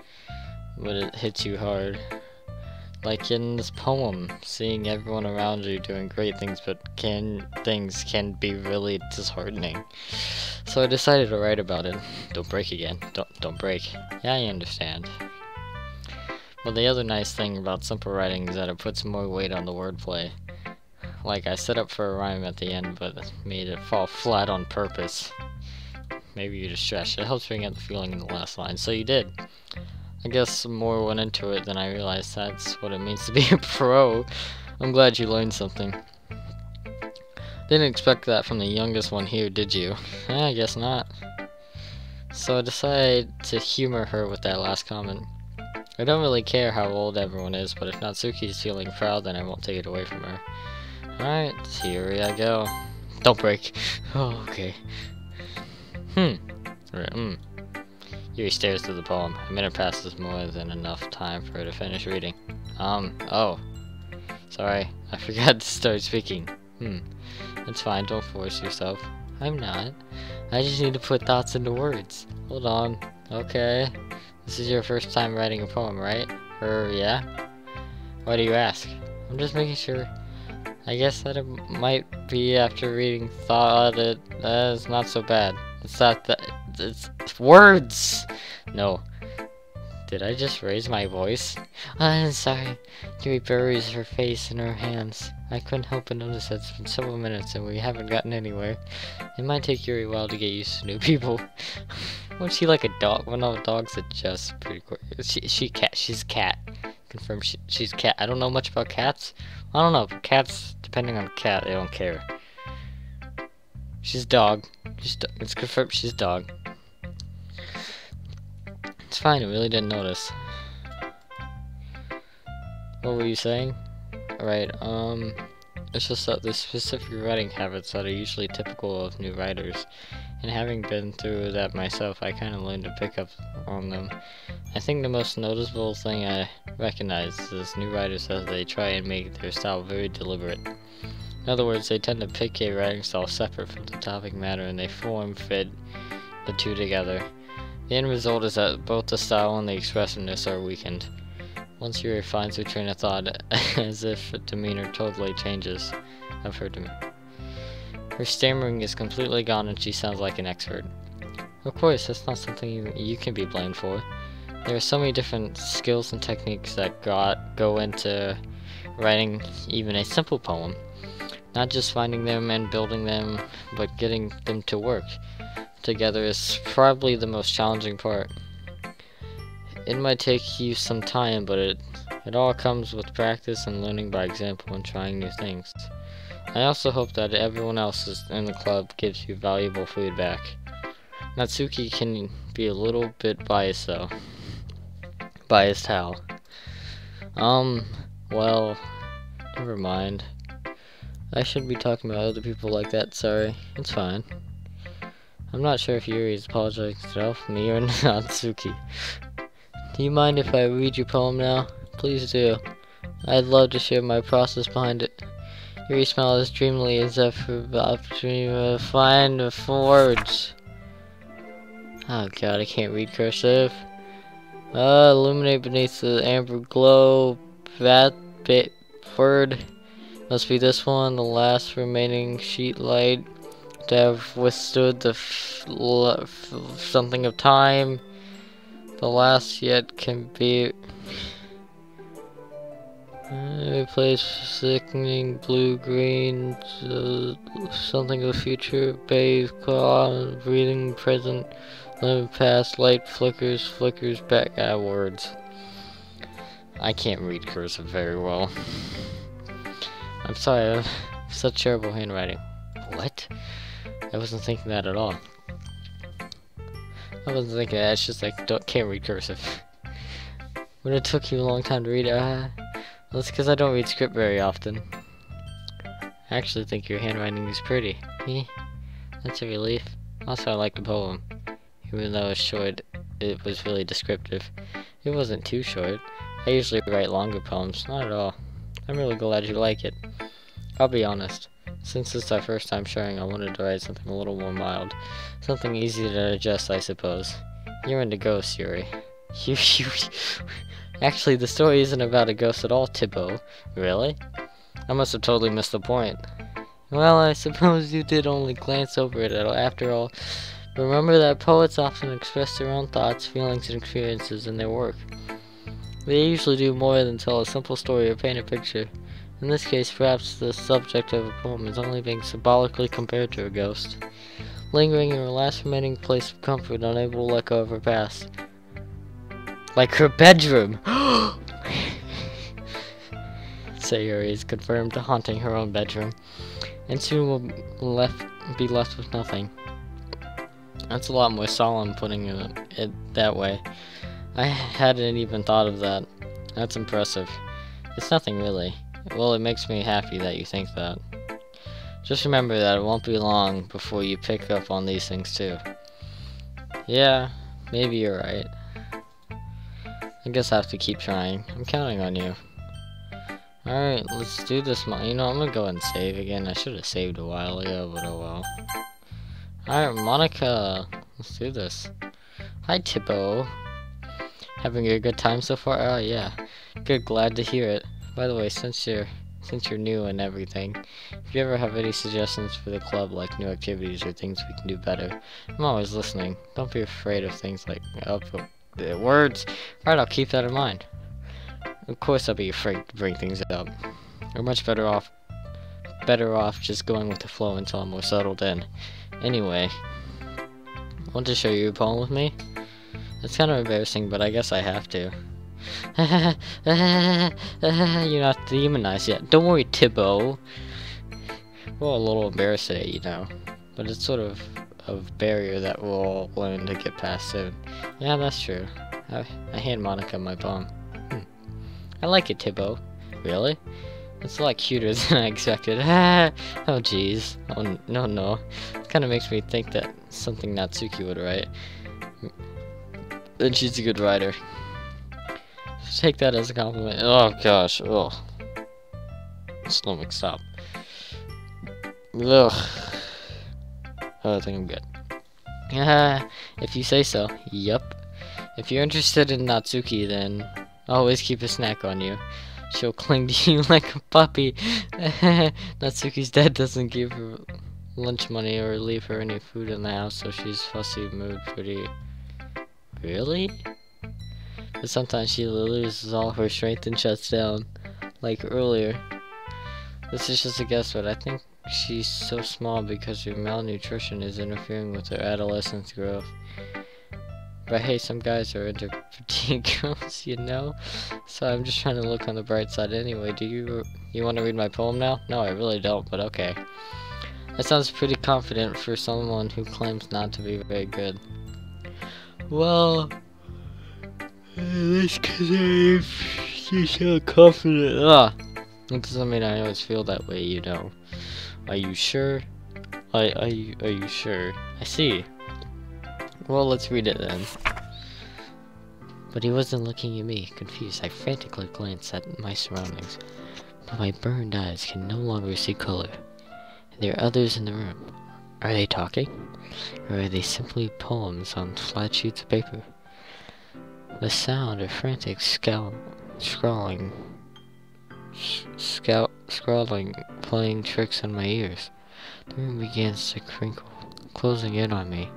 when it hits you hard. Like in this poem, seeing everyone around you doing great things, but things can be really disheartening. So I decided to write about it. Don't break again. Don't break. Yeah, I understand. Well, the other nice thing about simple writing is that it puts more weight on the wordplay. Like I set up for a rhyme at the end, but made it fall flat on purpose. Maybe you just stretched. It helps bring out the feeling in the last line. So you did. I guess more went into it than I realized. That's what it means to be a pro. I'm glad you learned something. Didn't expect that from the youngest one here, did you? I guess not. So I decided to humor her with that last comment. I don't really care how old everyone is, but if Natsuki's feeling proud, then I won't take it away from her. Alright, here I go. Don't break. Oh, okay. Right, Yuri stares through the poem. A minute passes, more than enough time for her to finish reading. Oh. Sorry, I forgot to start speaking. It's fine, don't force yourself. I'm not. I just need to put thoughts into words. Hold on. Okay. This is your first time writing a poem, right? Yeah? Why do you ask? I'm just making sure. I guess that it might be after reading thought it is not so bad. It's not that... It's words! No. Did I just raise my voice? I'm sorry. Yuri buries her face in her hands. I couldn't help but notice that it's been several minutes and we haven't gotten anywhere. It might take Yuri a while to get used to new people. Wasn't she like a dog? Well, no, dogs adjust pretty quick. She's a cat. Confirm she's a cat. I don't know much about cats. I don't know, but cats, depending on the cat, they don't care. She's a dog. It's confirmed she's a dog. It's fine, I really didn't notice. What were you saying? Alright, it's just that there's specific writing habits that are usually typical of new writers. and having been through that myself, I kind of learned to pick up on them. I think the most noticeable thing I recognize is new writers as they try and make their style very deliberate. In other words, they tend to pick a writing style separate from the topic matter, and they form-fit the two together. The end result is that both the style and the expressiveness are weakened. Once Yuri finds her train of thought, as if demeanor totally changes of her demeanor. Her stammering is completely gone and she sounds like an expert. Of course, that's not something you can be blamed for. There are so many different skills and techniques that go into writing even a simple poem. Not just finding them and building them, but getting them to work together is probably the most challenging part. It might take you some time, but it all comes with practice and learning by example and trying new things. I also hope that everyone else in the club gives you valuable feedback. Natsuki can be a little bit biased though. Biased how? Well, never mind. I shouldn't be talking about other people like that, sorry. It's fine. I'm not sure if Yuri is apologizing to herself, me, or Natsuki. Do you mind if I read your poem now? Please do. I'd love to share my process behind it. Yuri smiled as dreamily as if about to find words. Oh god, I can't read cursive. Illuminate beneath the amber glow. That word must be this one, the last remaining sheet light to have withstood the something of time. The last yet can be replaced sickening blue-green, something of the future, bathe, claw, breathing, present, living past, light flickers back. Words. I can't read cursive very well. I'm sorry, I have such terrible handwriting. What? I wasn't thinking that at all. I wasn't thinking that, it's just like, can't read cursive. When it took you a long time to read it, well, it's because I don't read script very often. I actually think your handwriting is pretty. That's a relief. Also, I like the poem. Even though it's short, it was really descriptive. It wasn't too short. I usually write longer poems, not at all. I'm really glad you like it. I'll be honest. Since it's our first time sharing, I wanted to write something a little more mild. Something easy to digest, I suppose. You're into ghosts, Yuri. Actually, the story isn't about a ghost at all, Thibaut. Really? I must have totally missed the point. Well, I suppose you did only glance over it after all. Remember that poets often express their own thoughts, feelings, and experiences in their work. They usually do more than tell a simple story or paint a picture. In this case, perhaps the subject of a poem is only being symbolically compared to a ghost, lingering in her last remaining place of comfort, unable to let go of her past. Like her bedroom! Sayuri is confirmed to haunting her own bedroom, and soon will be left with nothing. That's a lot more solemn putting it that way. I hadn't even thought of that. That's impressive. It's nothing really. Well, it makes me happy that you think that. Just remember that it won't be long before you pick up on these things too. Yeah, maybe you're right. I guess I have to keep trying. I'm counting on you. Alright, let's do this. You know, I'm gonna go and save again. I should have saved a while ago, but oh well. Alright, Monica. Let's do this. Hi, Thibaut. Having a good time so far? Oh, yeah. Good, glad to hear it. By the way, since you're new and everything, if you ever have any suggestions for the club, like new activities or things we can do better, I'm always listening. Don't be afraid of things like words. Alright, I'll keep that in mind. Of course I'll be afraid to bring things up. We're much better off just going with the flow until I'm more settled in. Anyway, want to show you a poem with me? It's kind of embarrassing, but I guess I have to. You're not demonized yet. Don't worry, Thibaut. We're all a little embarrassed today, you know. But it's sort of a barrier that we'll all learn to get past soon. Yeah, that's true. I hand Monica my poem. I like it, Thibaut. Really? It's a lot cuter than I expected. Oh jeez. Oh no. It kind of makes me think that something Natsuki would write. And she's a good writer. Take that as a compliment. Oh gosh. Oh. Stomach, stop. Ugh. Oh, I think I'm good. If you say so. Yup. If you're interested in Natsuki, then always keep a snack on you. She'll cling to you like a puppy. Natsuki's dad doesn't give her lunch money or leave her any food in the house, so she's fussy, mood, pretty. Really? But sometimes she loses all her strength and shuts down, like earlier. This is just a guess, but I think she's so small because her malnutrition is interfering with her adolescence growth. But hey, some guys are into petite girls, you know? So I'm just trying to look on the bright side anyway. Do you want to read my poem now? No, I really don't, but okay. That sounds pretty confident for someone who claims not to be very good. Well, that's because I'm so confident. That doesn't mean I always feel that way, you know. Are you sure? Are you sure? I see. Well, let's read it then. But he wasn't looking at me. Confused, I frantically glanced at my surroundings. But my burned eyes can no longer see color. There are others in the room. Are they talking? Or are they simply poems on flat sheets of paper? The sound of frantic scrawling, playing tricks on my ears. The room begins to crinkle, closing in on me.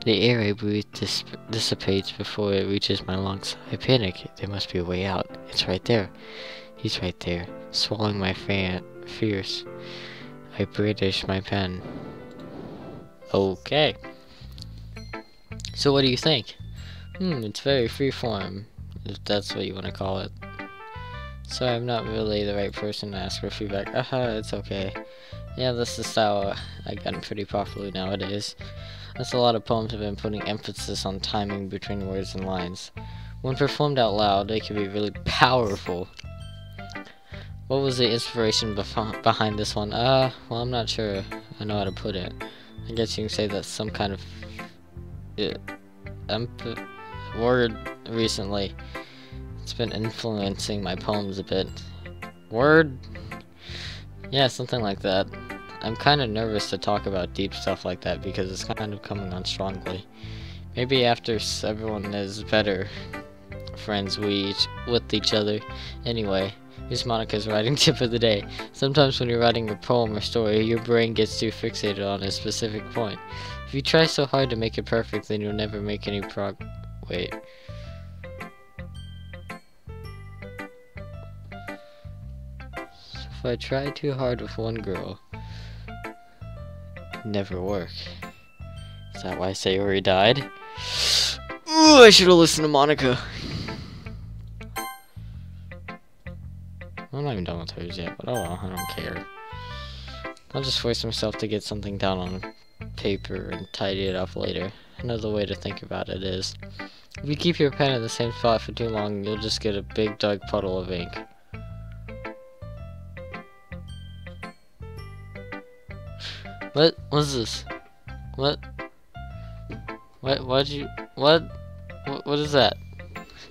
The air I breathe dissipates before it reaches my lungs. I panic. There must be a way out. It's right there. He's right there, swallowing my fears. I brandish my pen. Okay. So what do you think? It's very freeform, if that's what you want to call it. Sorry, I'm not really the right person to ask for feedback. It's okay. Yeah, this is how I got pretty popular nowadays. That's a lot of poems have been putting emphasis on timing between words and lines. When performed out loud, they can be really powerful. What was the inspiration behind this one? Well, I'm not sure I know how to put it. I guess you can say that's some kind of word recently. It's been influencing my poems a bit. Word? Yeah, something like that. I'm kind of nervous to talk about deep stuff like that because it's kind of coming on strongly. Maybe after everyone is better friends with each other. Anyway, here's Monica's writing tip of the day. Sometimes when you're writing a poem or story, your brain gets too fixated on a specific point. If you try so hard to make it perfect, then you'll never make any wait. If I try too hard with one girl, it'd never work. Is that why Sayori died? Ooh, I should have listened to Monica. I'm not even done with hers yet, but oh well, I don't care. I'll just force myself to get something down on paper and tidy it up later. Another way to think about it is, if you keep your pen in the same spot for too long, you'll just get a big dark puddle of ink. What was this? What is that?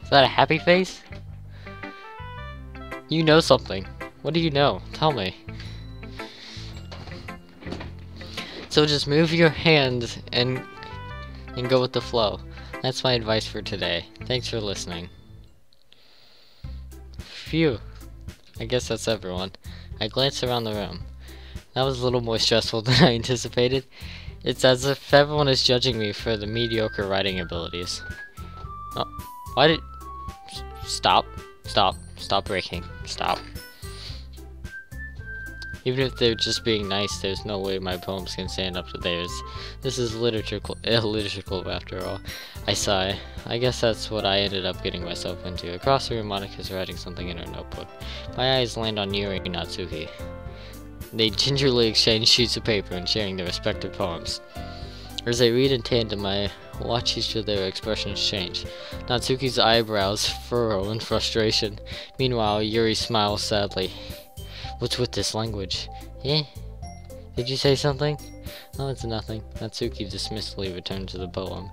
Is that a happy face? You know something. What do you know? Tell me. So just move your hand and go with the flow. That's my advice for today. Thanks for listening. Phew. I guess that's everyone. I glanced around the room. That was a little more stressful than I anticipated. It's as if everyone is judging me for the mediocre writing abilities. Oh, why did... Stop breaking. Stop. Even if they're just being nice, there's no way my poems can stand up to theirs. This is literature club after all. I sigh. I guess that's what I ended up getting myself into. Across the room, Monica's writing something in her notebook. My eyes land on Yuri and Natsuki. They gingerly exchange sheets of paper and sharing their respective poems. As they read in tandem, I watch each of their expressions change. Natsuki's eyebrows furrow in frustration. Meanwhile, Yuri smiles sadly. What's with this language? Eh? Did you say something? Oh, it's nothing. Natsuki dismissively returned to the poem.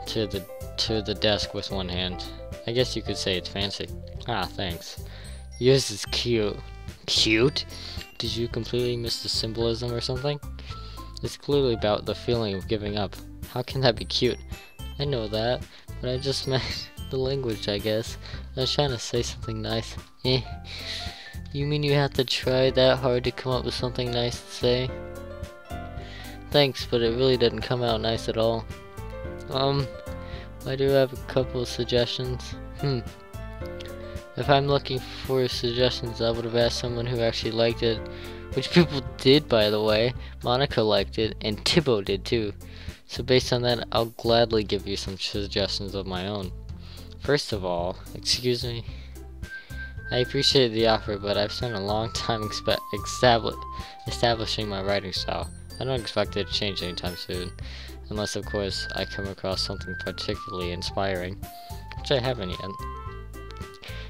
To the desk with one hand. I guess you could say it's fancy. Ah, thanks. Yours is cute. Cute? Did you completely miss the symbolism or something? It's clearly about the feeling of giving up. How can that be cute? I know that, but I just meant the language, I guess. I was trying to say something nice. Eh. You mean you have to try that hard to come up with something nice to say? Thanks, but it really didn't come out nice at all. I do have a couple of suggestions. If I'm looking for suggestions, I would have asked someone who actually liked it. Which people did, by the way. Monica liked it, and Tibbo did too. So based on that, I'll gladly give you some suggestions of my own. First of all, excuse me. I appreciate the offer, but I've spent a long time establishing my writing style. I don't expect it to change anytime soon. Unless, of course, I come across something particularly inspiring. Which I haven't yet.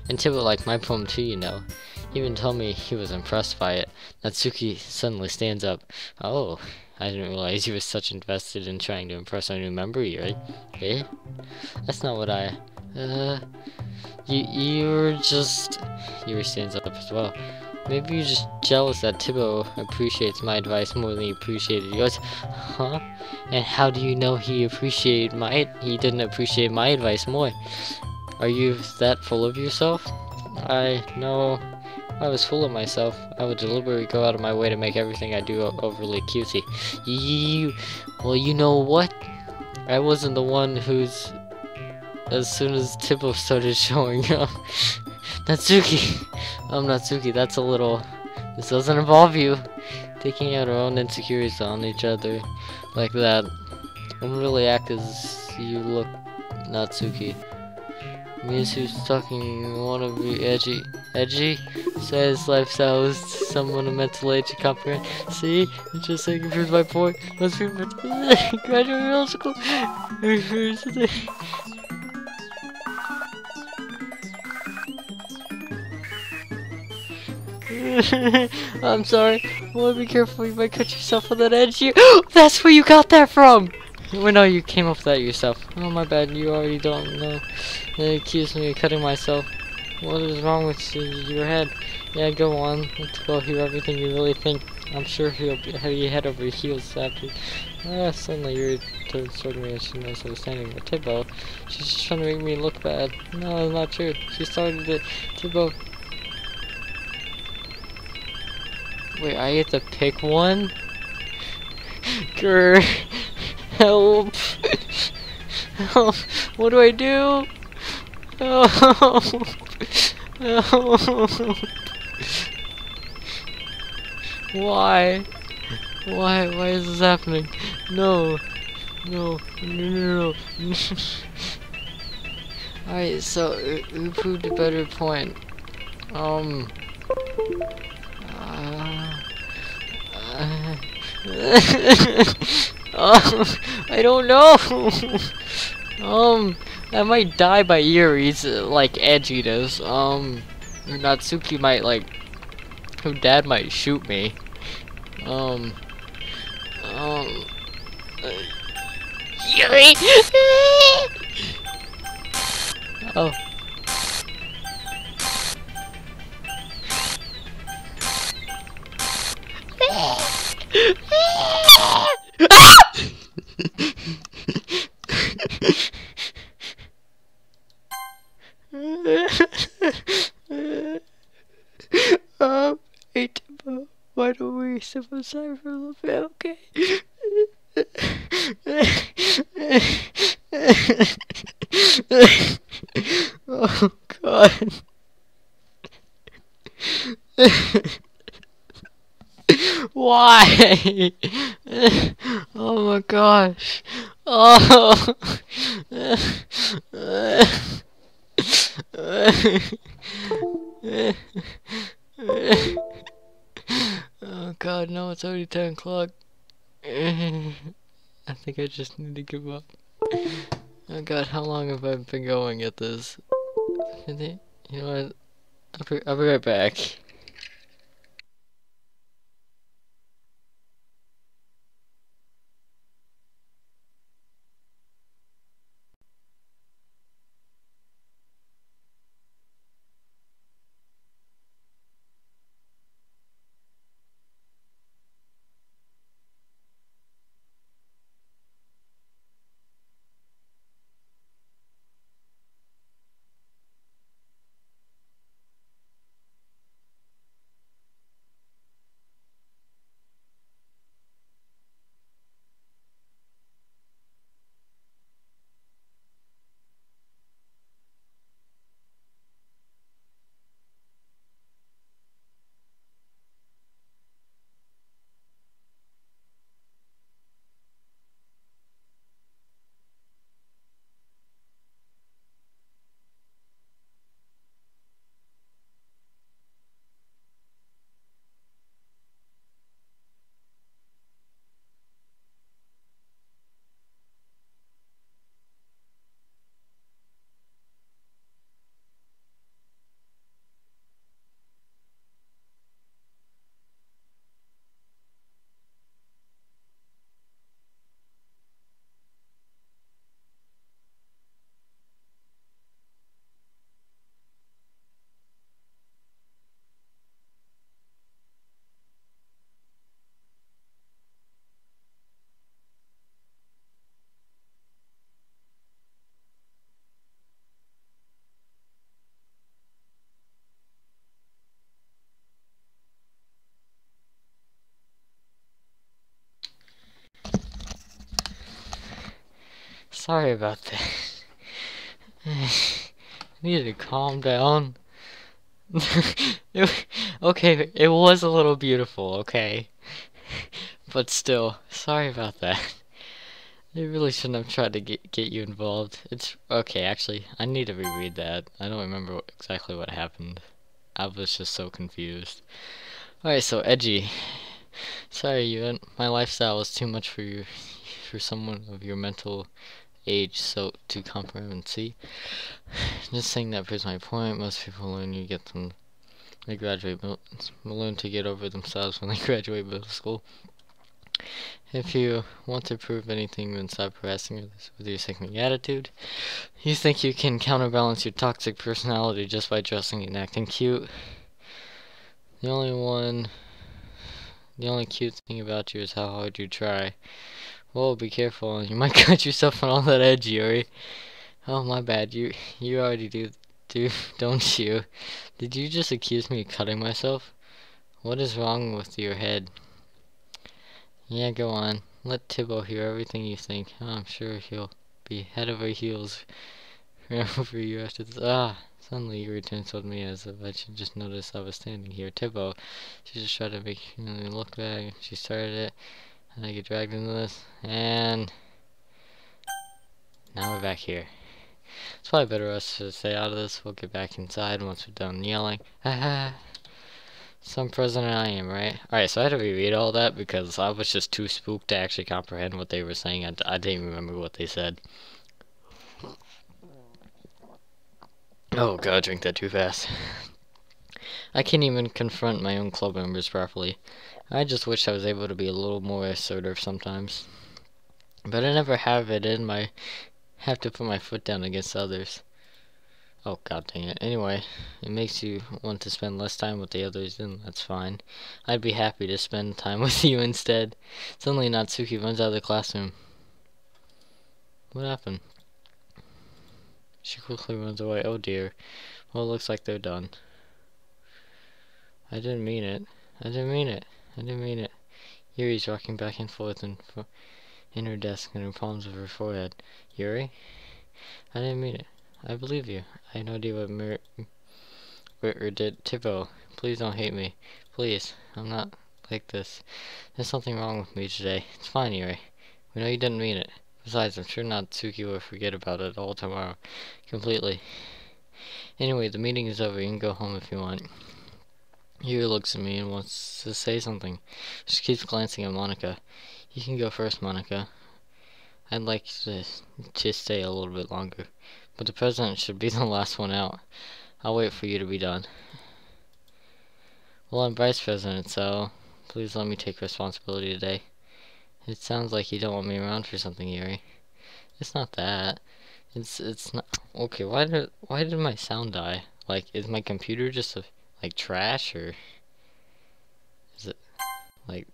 And Tibbo liked my poem too, you know. He even told me he was impressed by it. Natsuki suddenly stands up. Oh, I didn't realize you were such invested in trying to impress our new member, right? Eh? That's not what I... You were stands up as well. Maybe you're just jealous that Tibbo appreciates my advice more than he appreciated yours. Huh? And how do you know he didn't appreciate my advice more? Are you that full of yourself? No. If I was full of myself, I would deliberately go out of my way to make everything I do overly cutesy. Well, you know what? I wasn't the one who's... As soon as Tibbo started showing up... Natsuki! Natsuki, that's a little... This doesn't involve you. Taking out our own insecurities on each other like that. Don't really act as you look, Natsuki. Means who's talking wanna be edgy. Edgy? Says lifestyle is someone mentally edgy comprehend. See? It's just saying proves my point. Most people graduate middle school. I'm sorry. Well, be careful, you might cut yourself on that edge here. That's where you got that from! Well, no, you came up with that yourself. Oh, my bad, you already don't know. They accused me of cutting myself. What is wrong with your head? Yeah, go on. Let's go hear everything you really think. I'm sure he'll have you head over heels after. Suddenly you're sort of me as she knows understanding with Tibbo. She's just trying to make me look bad. No, that's not true. She started it. Tibbo. Wait, I get to pick one? Grr. Help. Help. What do I do? Help. Help. Why? Why is this happening? No. No. No. Alright, so who proved a better point? I don't know. I might die by Yuri's like edginess. Natsuki might her dad might shoot me. Yuri. Oh. Hey Tibbo, why don't we step aside for a little bit, okay? Oh God. Why? Oh my gosh. Oh. Oh God, no, it's already 10 o'clock. I think I just need to give up. Oh God, how long have I been going at this? You know what? I'll be right back. Sorry about that. I need to calm down. Okay, it was a little beautiful, okay? But still, sorry about that. They really shouldn't have tried to get you involved. It's okay, actually, I need to reread that. I don't remember exactly what happened. I was just so confused. Alright, so edgy. Sorry, my lifestyle was too much for you, for someone of your mental age, so to comprehend. See, just saying that proves my point. Most people learn you get them. They learn to get over themselves when they graduate middle school. If you want to prove anything, then stop harassing others with your sickening attitude. You think you can counterbalance your toxic personality just by dressing and acting cute. The only cute thing about you is how hard you try. Whoa, be careful, you might cut yourself on all that edge, Yuri. Oh, my bad, you already do, don't you? Did you just accuse me of cutting myself? What is wrong with your head? Yeah, go on. Let Tibbo hear everything you think. Oh, I'm sure he'll be head over heels over you after this. Suddenly you returned toward me as if I should just notice I was standing here. Tibbo, she just tried to make me look back. She started it, and I get dragged into this, and now we're back here. It's probably better us to stay out of this. We'll get back inside once we're done yelling. Some president I am, right? Alright, so I had to reread all that because I was just too spooked to actually comprehend what they were saying. I didn't remember what they said. Oh god, I drink that too fast. I can't even confront my own club members properly. I just wish I was able to be a little more assertive sometimes. But I never have to put my foot down against others. Oh god dang it. Anyway, it makes you want to spend less time with the others, and that's fine. I'd be happy to spend time with you instead. Suddenly Natsuki runs out of the classroom. What happened? She quickly runs away. Oh dear. Well, it looks like they're done. I didn't mean it. I didn't mean it. I didn't mean it. Yuri's rocking back and forth in her desk and her palms of her forehead. Yuri? I didn't mean it. I believe you. I have no idea what did. Tibbo, please don't hate me. Please. I'm not like this. There's something wrong with me today. It's fine, Yuri. We know you didn't mean it. Besides, I'm sure Natsuki will forget about it all tomorrow. Completely. Anyway, the meeting is over. You can go home if you want. Yuri looks at me and wants to say something. She keeps glancing at Monica. You can go first, Monica. I'd like to stay a little bit longer. But the president should be the last one out. I'll wait for you to be done. Well, I'm vice president, so please let me take responsibility today. It sounds like you don't want me around for something, Yuri. It's not that. It's not. Okay, why did my sound die? Like, is my computer just like trash, or is it like?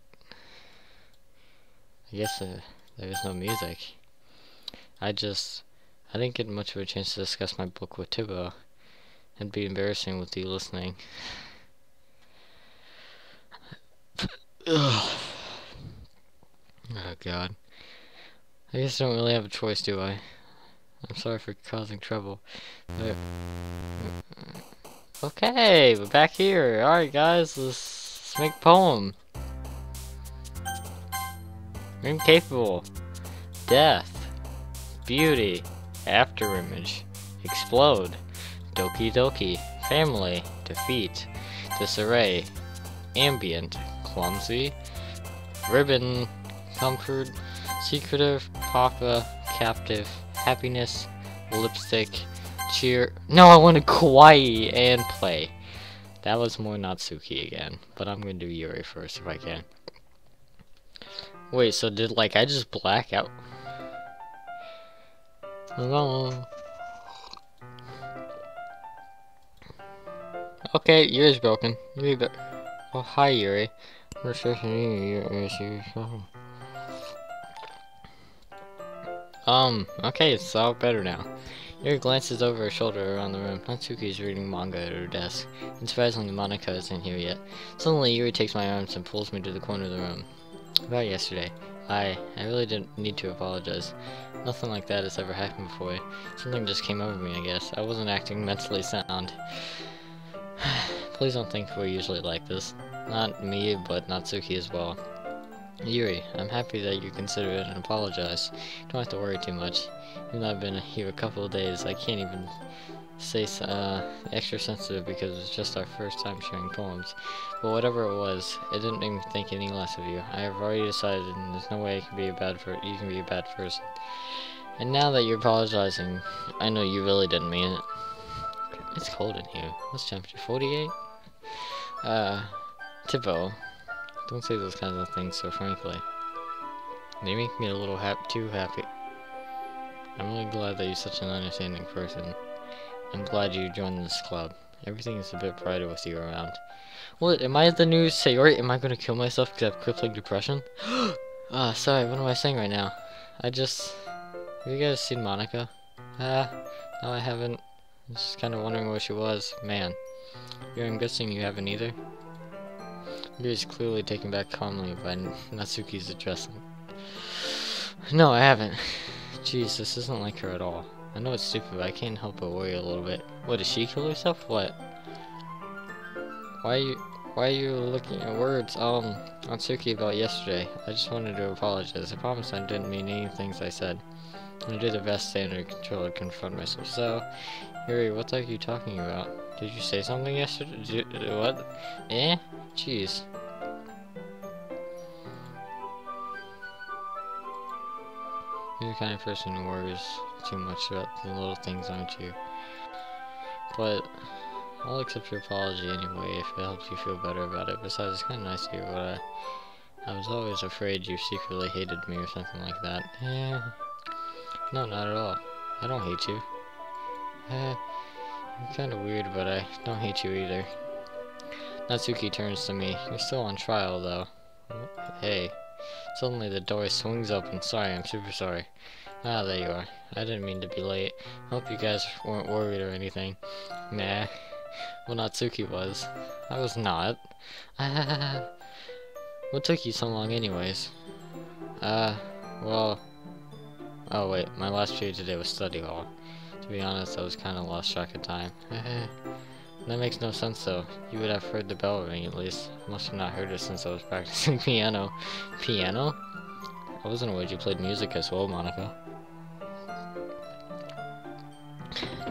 I guess there's no music. I didn't get much of a chance to discuss my book with Tibbo. It'd be embarrassing with you listening. Ugh. Oh god. I guess I don't really have a choice, do I? I'm sorry for causing trouble. But, okay, we're back here. Alright guys, let's make a poem. Incapable. Death. Beauty. Afterimage. Explode. Doki Doki. Family. Defeat. Disarray. Ambient. Clumsy. Ribbon. Comfort. Secretive. Papa. Captive. Happiness. Lipstick. Cheer. No, I wanted kawaii and play. That was more Natsuki again. But I'm gonna do Yuri first if I can. Wait, so did I just black out? Okay, Yuri's broken. Yuri, oh, hi Yuri. Okay, it's all better now. Yuri glances over her shoulder around the room. Natsuki is reading manga at her desk. And surprisingly, Monica isn't here yet. Suddenly, Yuri takes my arms and pulls me to the corner of the room. About yesterday, I really didn't need to apologize. Nothing like that has ever happened before. Something just came over me, I guess. I wasn't acting mentally sound. Please don't think we're usually like this. Not me, but Natsuki as well. Yuri, I'm happy that you consider it and apologize. You don't have to worry too much. Even though I've been here a couple of days, I can't even say extra sensitive because it's just our first time sharing poems. But whatever it was, it didn't make me think any less of you. I have already decided, and there's no way you can be a bad person. And now that you're apologizing, I know you really didn't mean it. It's cold in here. What's temperature? 48? Tipo, don't say those kinds of things so frankly. They make me a little too happy. I'm really glad that you're such an understanding person. I'm glad you joined this club. Everything is a bit brighter with you around. What, am I the new Sayori? Am I gonna kill myself because I have crippling depression? Sorry, what am I saying right now? Have you guys seen Monica? No I haven't. I'm just kinda wondering where she was. Man. I'm guessing you haven't either? Yuri's clearly taken back calmly by Natsuki's addressing. No, I haven't. Jeez, this isn't like her at all. I know it's stupid, but I can't help but worry a little bit. What, did she kill herself? What? Why are you looking at words? Natsuki, about yesterday. I just wanted to apologize. I promise I didn't mean any things I said. I did the best to stay under control to confront myself. So, Yuri, what are you talking about? Did you say something yesterday? What? Eh? Jeez. You're the kind of person who worries too much about the little things, aren't you? But I'll accept your apology anyway if it helps you feel better about it. Besides, it's kind of nice to hear what I was always afraid you secretly hated me or something like that. No, not at all. I don't hate you. You're kind of weird, but I don't hate you either. Natsuki turns to me. You're still on trial, though. Hey. Suddenly the door swings open. Sorry, I'm super sorry. Ah, there you are. I didn't mean to be late. Hope you guys weren't worried or anything. Nah. Well, Natsuki was. I was not. What took you so long anyways? Well... Oh wait, my last period today was study hall. To be honest, I was kinda lost track of time. That makes no sense though. You would have heard the bell ring at least. I must have not heard it since I was practicing piano. Piano? I wasn't aware you played music as well, Monica.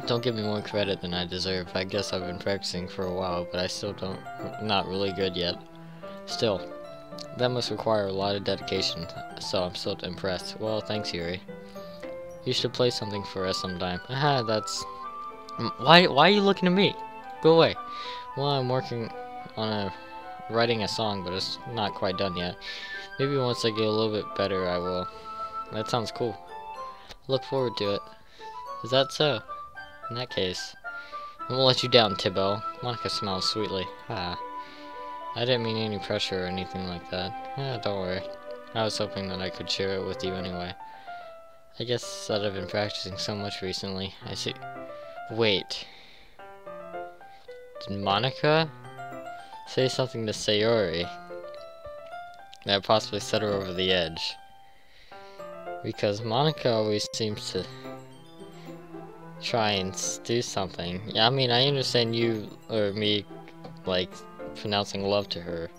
Don't give me more credit than I deserve. I guess I've been practicing for a while, but I still not really good yet. Still, that must require a lot of dedication, so I'm still impressed. Well, thanks, Yuri. You should play something for us sometime. That's... Why are you looking at me? Go away. Well, I'm working on writing a song, but it's not quite done yet. Maybe once I get a little bit better, I will. That sounds cool. Look forward to it. Is that so? In that case, I won't let you down, Thibault. Monica smiles sweetly. I didn't mean any pressure or anything like that. Don't worry. I was hoping that I could share it with you anyway. I guess that I've been practicing so much recently. I see. Wait. Did Monica say something to Sayori that possibly set her over the edge? Because Monica always seems to try and do something. Yeah, I mean, I understand you or me, like, pronouncing love to her,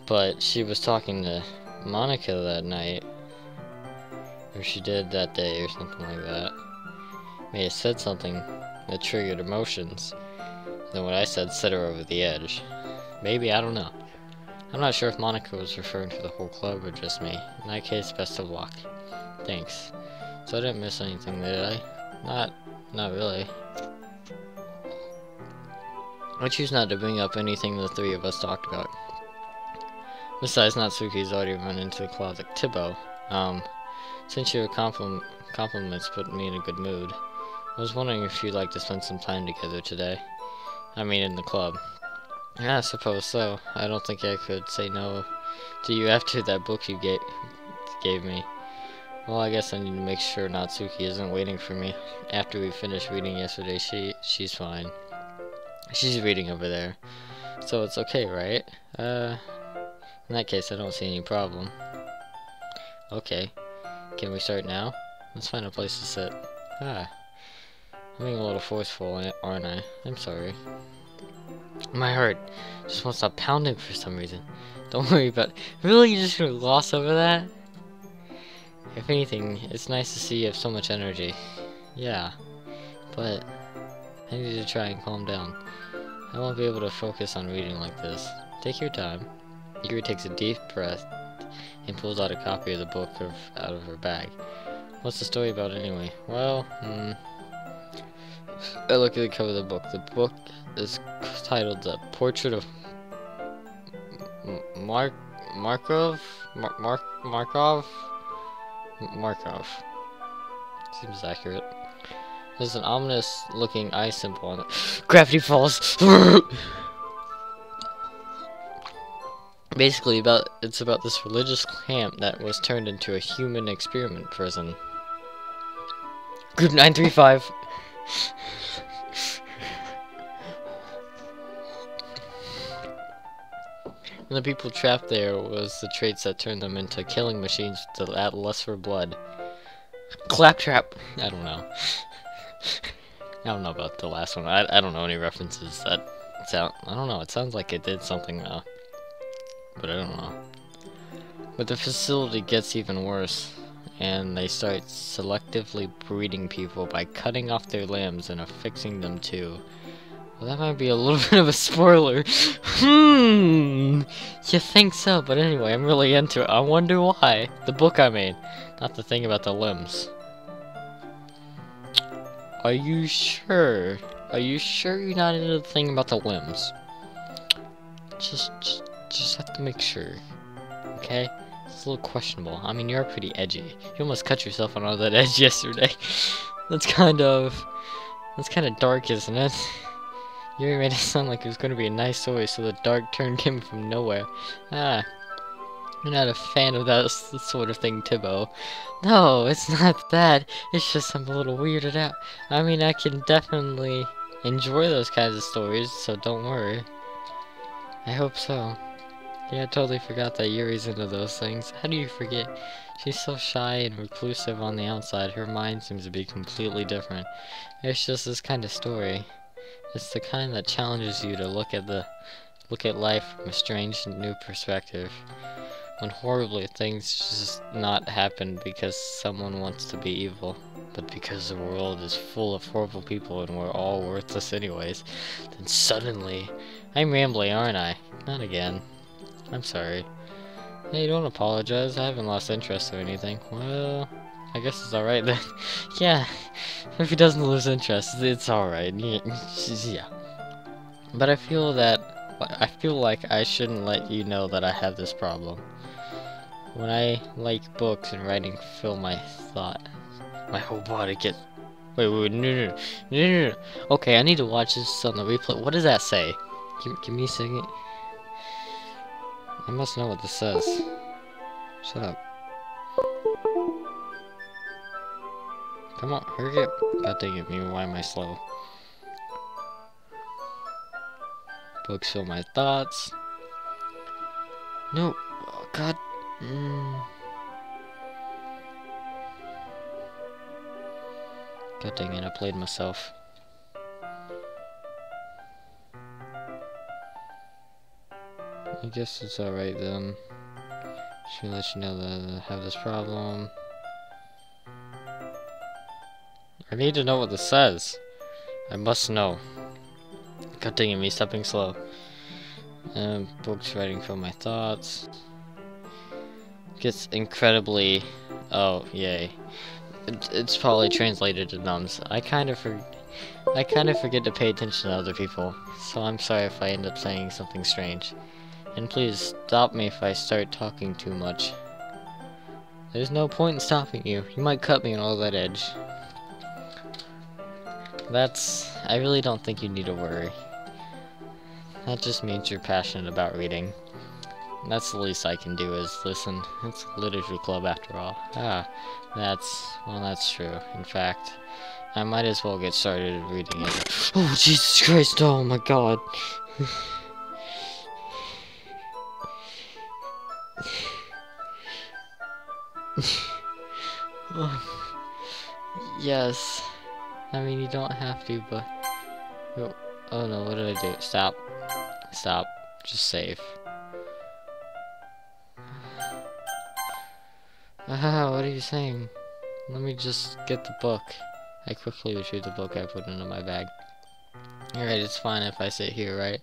but she was talking to Monica that night, or she did that day or something like that. May have said something that triggered emotions. Then what I said set her over the edge. Maybe, I don't know. I'm not sure if Monica was referring to the whole club or just me. In that case, best of luck. Thanks. So I didn't miss anything, did I? Not really. I choose not to bring up anything the three of us talked about. Besides, Natsuki's already run into the closet. Thibault, since your compliments put me in a good mood, I was wondering if you'd like to spend some time together today. I mean, in the club. Yeah, I suppose so. I don't think I could say no to you after that book you gave me. Well, I guess I need to make sure Natsuki isn't waiting for me. After we finished reading yesterday, she's fine. She's reading over there. So it's okay, right? In that case, I don't see any problem. Okay. Can we start now? Let's find a place to sit. Ah. I'm being a little forceful, aren't I? I'm sorry. My heart just won't stop pounding for some reason. Don't worry about it. Really? You just gonna gloss over that? If anything, it's nice to see you have so much energy. Yeah. But I need to try and calm down. I won't be able to focus on reading like this. Take your time. Yuri takes a deep breath and pulls out a copy of the book out of her bag. What's the story about anyway? Well, I look at the cover of the book. The book is titled The Portrait of Markov? Markov. Seems accurate. There's an ominous looking eye symbol on it. Gravity Falls! Basically, it's about this religious camp that was turned into a human experiment prison. Group 935. And the people trapped there was the traits that turned them into killing machines with the lust for blood. Claptrap! I don't know. I don't know about the last one. I don't know any references that sound. I don't know. It sounds like it did something, but I don't know. But the facility gets even worse, and they start selectively breeding people by cutting off their limbs and affixing them to. Well, that might be a little bit of a spoiler. You think so? But anyway, I'm really into it. I wonder why. The book I made, not the thing about the limbs. Are you sure? Are you sure you're not into the thing about the limbs? Just have to make sure. Okay? It's a little questionable. I mean, you're pretty edgy. You almost cut yourself on all that edge yesterday. That's kind of dark, isn't it? You made it sound like it was going to be a nice story, so the dark turn came from nowhere. Ah. You're not a fan of that sort of thing, Tibbo. No, it's not that. It's just I'm a little weirded out. I mean, I can definitely enjoy those kinds of stories, so don't worry. I hope so. Yeah, I totally forgot that Yuri's into those things. How do you forget? She's so shy and reclusive on the outside. Her mind seems to be completely different. It's just this kind of story. It's the kind that challenges you to look at life from a strange new perspective. When horribly things just not happen because someone wants to be evil, but because the world is full of horrible people and we're all worthless anyways, then suddenly... I'm rambling, aren't I? Not again. I'm sorry. Hey, don't apologize. I haven't lost interest or anything. Well, I guess it's alright then. Yeah, if he doesn't lose interest, it's alright. Yeah. But I feel like I shouldn't let you know that I have this problem. When I like books and writing fill my thought, my whole body gets... Wait, no. Okay, I need to watch this on the replay. What does that say? Give me a second. I must know what this says. Shut up. Come on, hurry up. God dang it, why am I slow? Books fill my thoughts. No, oh, God. God dang it, I played myself. I guess it's alright then. Should let you know that I have this problem. I need to know what this says. I must know. God dang it, me stepping slow. Books writing from my thoughts. Gets incredibly... Oh, yay. It's probably translated to numbs. I kind of forget to pay attention to other people, so I'm sorry if I end up saying something strange. And please stop me if I start talking too much. There's no point in stopping you. You might cut me on all that edge. I really don't think you need to worry. That just means you're passionate about reading. That's the least I can do is listen. It's a literature club after all. That's true. In fact, I might as well get started reading it. Oh, Jesus Christ, oh my God. Yes. I mean, you don't have to, but... Oh no, what did I do? Stop. Stop. Just save. What are you saying? Let me just get the book. I quickly retrieve the book I put into my bag. Alright, it's fine if I sit here, right?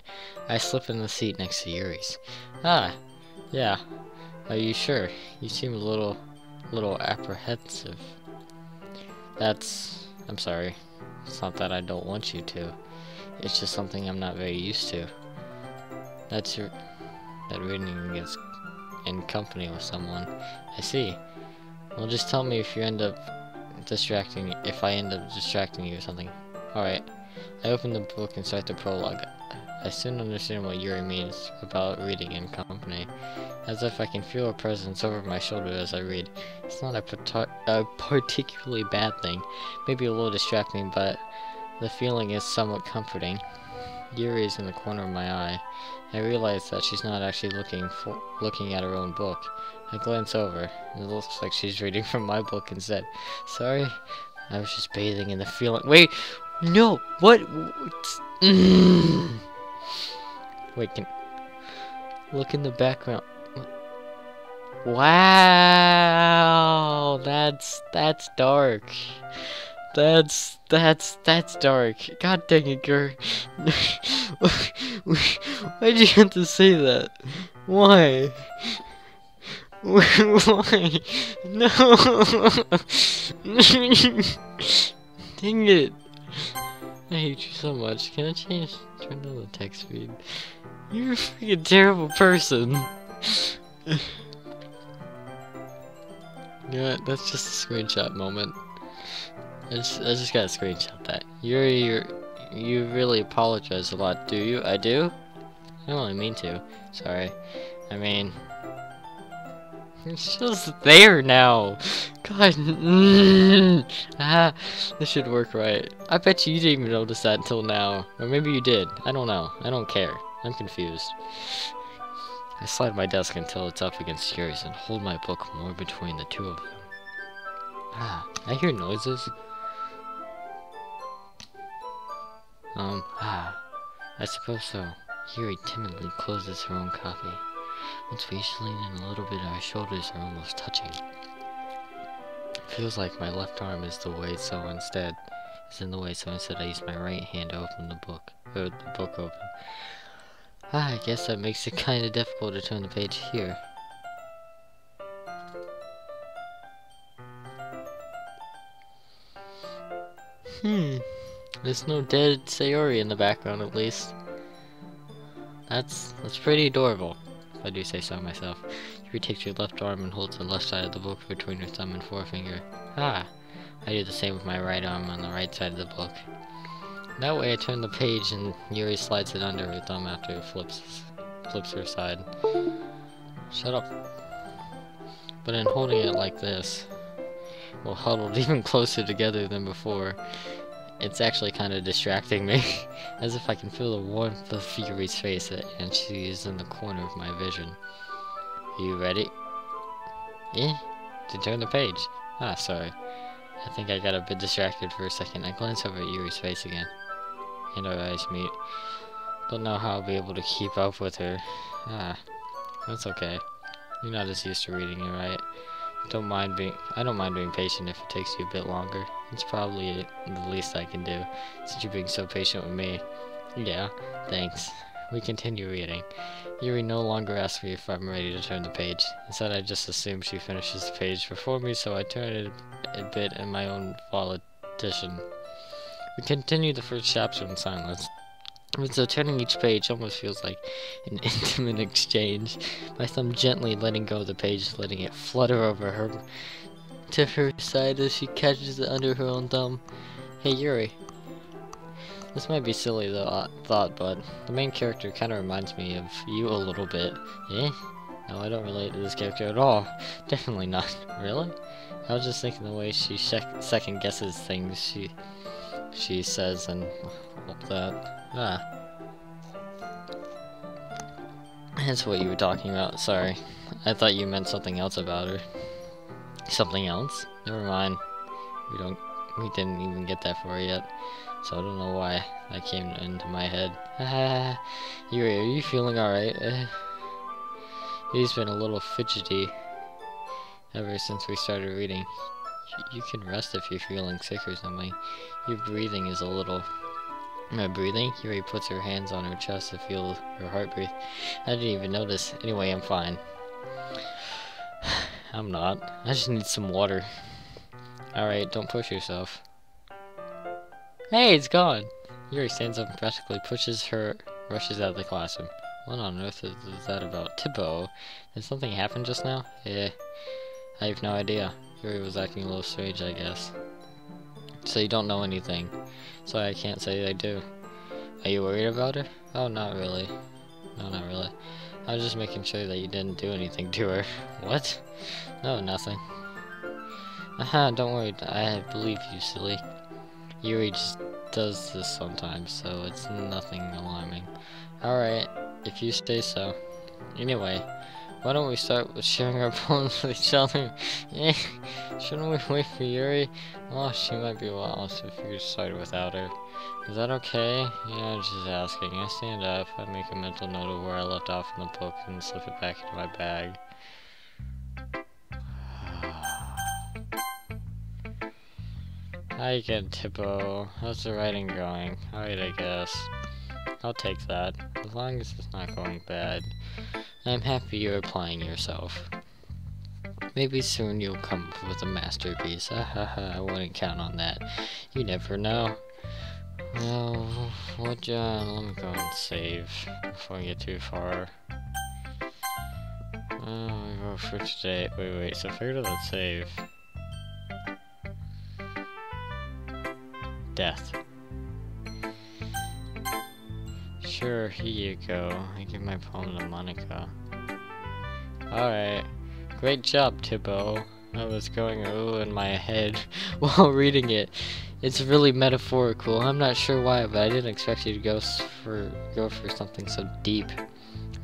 I slip in the seat next to Yuri's. Yeah. Are you sure? You seem a little apprehensive. I'm sorry. It's not that I don't want you to. It's just something I'm not very used to. That reading against in company with someone. I see. Well, just tell me if I end up distracting you or something. Alright. I open the book and start the prologue. I soon understand what Yuri means about reading in company. As if I can feel her presence over my shoulder as I read. It's not a particularly bad thing. Maybe a little distracting, but the feeling is somewhat comforting. Yuri is in the corner of my eye. I realize that she's not actually looking at her own book. I glance over, and it looks like she's reading from my book instead. Sorry, I was just bathing in the feeling. Wait, no, what? Wait, look in the background. Wow, that's dark. That's dark. God dang it, girl. Why'd you have to say that? Why? Why? No! Dang it. I hate you so much. Can I turn down the text speed? You're a freaking terrible person. You know what? That's just a screenshot moment. I just gotta screenshot that. You really apologize a lot, do you? I do? I don't really mean to. Sorry. I mean... It's just there now! God, this should work right. I bet you didn't even notice that until now. Or maybe you did. I don't know. I don't care. I'm confused. I slide my desk until it's up against yours and hold my book more between the two of them. I hear noises. I suppose so. Yuri timidly closes her own copy. Once we each lean in a little bit, our shoulders are almost touching. It feels like my left arm is in the way, so instead I use my right hand to open the book open. I guess that makes it kinda difficult to turn the page here. There's no dead Sayori in the background, at least. That's pretty adorable, if I do say so myself. Yuri takes your left arm and holds the left side of the book between her thumb and forefinger. I do the same with my right arm on the right side of the book. That way I turn the page and Yuri slides it under her thumb after it flips her side. Shut up. But in holding it like this, well, huddled even closer together than before, it's actually kind of distracting me, as if I can feel the warmth of Yuri's face and she is in the corner of my vision. Are you ready? To turn the page. Sorry. I think I got a bit distracted for a second. I glance over at Yuri's face again, and our eyes meet. Don't know how I'll be able to keep up with her. That's okay. You're not as used to reading it, right? I don't mind being patient if it takes you a bit longer. It's probably the least I can do, since you're being so patient with me. Yeah, thanks. We continue reading. Yuri no longer asks me if I'm ready to turn the page. Instead, I just assume she finishes the page before me, so I turn it a bit in my own volition. We continue the first chapter in silence. So turning each page almost feels like an intimate exchange. My thumb gently letting go of the page, letting it flutter over her to her side as she catches it under her own thumb. Hey Yuri. This might be silly thought, but the main character kind of reminds me of you a little bit. No, I don't relate to this character at all. Definitely not. Really? I was just thinking the way she second guesses things she says and all that. That's what you were talking about. Sorry. I thought you meant something else about her. Something else? Never mind. We didn't even get that far yet. So I don't know why that came into my head. Yuri, are you feeling alright? He's been a little fidgety ever since we started reading. You can rest if you're feeling sick or something. Your breathing is a little... breathing? Yuri puts her hands on her chest to feel her heart breathe. I didn't even notice. Anyway, I'm fine. I'm not. I just need some water. Alright, don't push yourself. Hey, it's gone! Yuri stands up and practically rushes out of the classroom. What on earth is that about? Tipo, did something happen just now? Yeah, I have no idea. Yuri was acting a little strange, I guess. So you don't know anything. So I can't say I do. Are you worried about her? Oh, not really. No, not really. I was just making sure that you didn't do anything to her. What? No, nothing. Aha, don't worry. I believe you, silly. Yuri just does this sometimes, so it's nothing alarming. Alright, if you say so. Anyway, why don't we start with sharing our poems with each other? Shouldn't we wait for Yuri? Oh, she might be well if we start without her. Is that okay? Yeah, I'm just asking. I stand up, I make a mental note of where I left off in the book, and slip it back into my bag. Hi again, Tipo. How's the writing going? Alright, I guess. I'll take that, as long as it's not going bad. I'm happy you're applying yourself. Maybe soon you'll come up with a masterpiece. I wouldn't count on that. You never know. Well, let me go and save before I get too far. We go for today. Wait, so figure out that save. Death. Sure, here you go. I give my poem to Monica. Alright. Great job, Tipo. I was going ooh in my head while reading it. It's really metaphorical. I'm not sure why, but I didn't expect you to go for something so deep.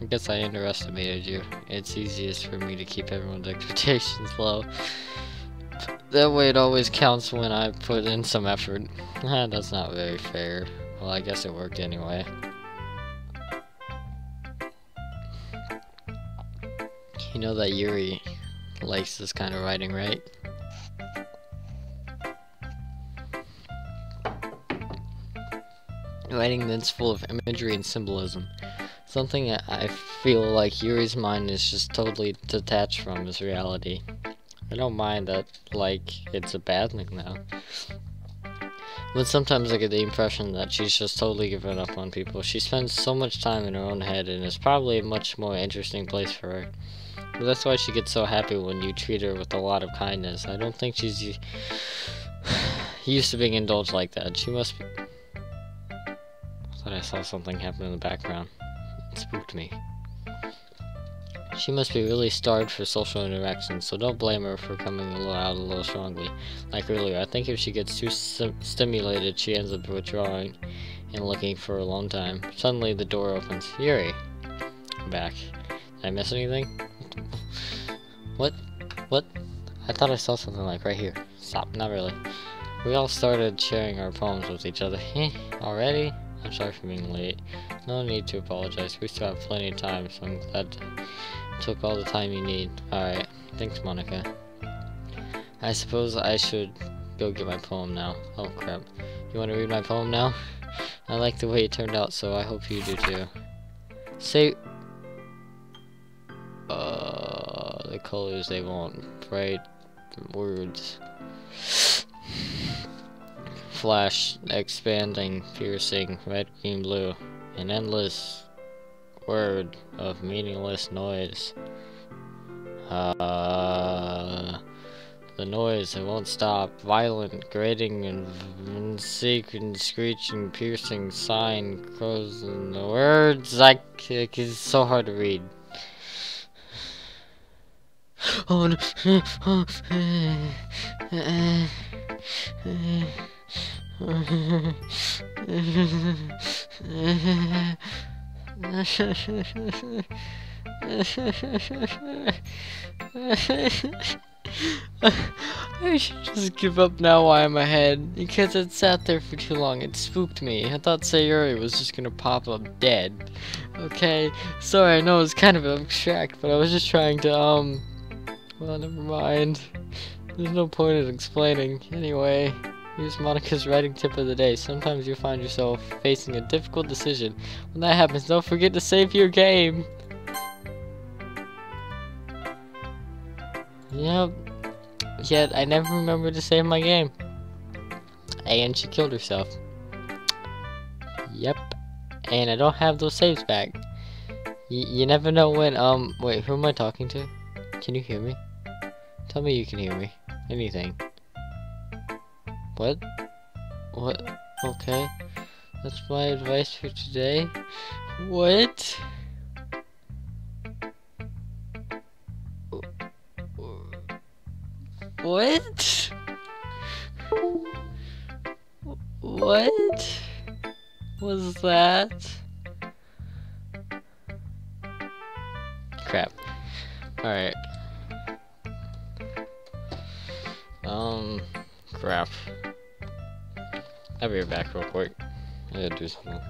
I guess I underestimated you. It's easiest for me to keep everyone's expectations low. That way it always counts when I put in some effort. That's not very fair. Well, I guess it worked anyway. You know that Yuri likes this kind of writing, right? Writing that's full of imagery and symbolism. Something that I feel like Yuri's mind is just totally detached from is reality. I don't mind that, like, it's a bad thing now. But sometimes I get the impression that she's just totally given up on people. She spends so much time in her own head, and it's probably a much more interesting place for her. But that's why she gets so happy when you treat her with a lot of kindness. I don't think she's used to being indulged like that. She must be... I thought I saw something happen in the background. It spooked me. She must be really starved for social interaction, so don't blame her for coming out a little strongly. Like earlier, I think if she gets too stimulated, she ends up withdrawing and looking for a long time. Suddenly, the door opens. Yuri! I'm back. Did I miss anything? What? What? I thought I saw something like right here. Stop, not really. We all started sharing our poems with each other. Already? I'm sorry for being late. No need to apologize. We still have plenty of time, so I'm glad it took all the time you need. Alright. Thanks, Monica. I suppose I should go get my poem now. Oh, crap. You want to read my poem now? I like the way it turned out, so I hope you do too. Say... the colors they want. Bright words. Flash, expanding, piercing, red, green, blue. An endless word of meaningless noise. The noise, it won't stop. Violent, grating, and seeking, screeching, piercing, sighing, crows, and the words, it's so hard to read. Oh no. I should just give up now. Why I'm ahead? Because it sat there for too long. It spooked me. I thought Sayuri was just gonna pop up dead. Okay, sorry, I know it's kind of abstract, but I was just trying to, well, never mind. There's no point in explaining. Anyway, here's Monica's writing tip of the day. Sometimes you find yourself facing a difficult decision. When that happens, don't forget to save your game. Yep. Yet, I never remember to save my game. And she killed herself. Yep. And I don't have those saves back. You never know when, wait, who am I talking to? Can you hear me? Tell me you can hear me. Anything. What? What? Okay. That's my advice for today. What? What? What was that? Crap. Alright. Crap. I'll be right back real quick. I gotta do something.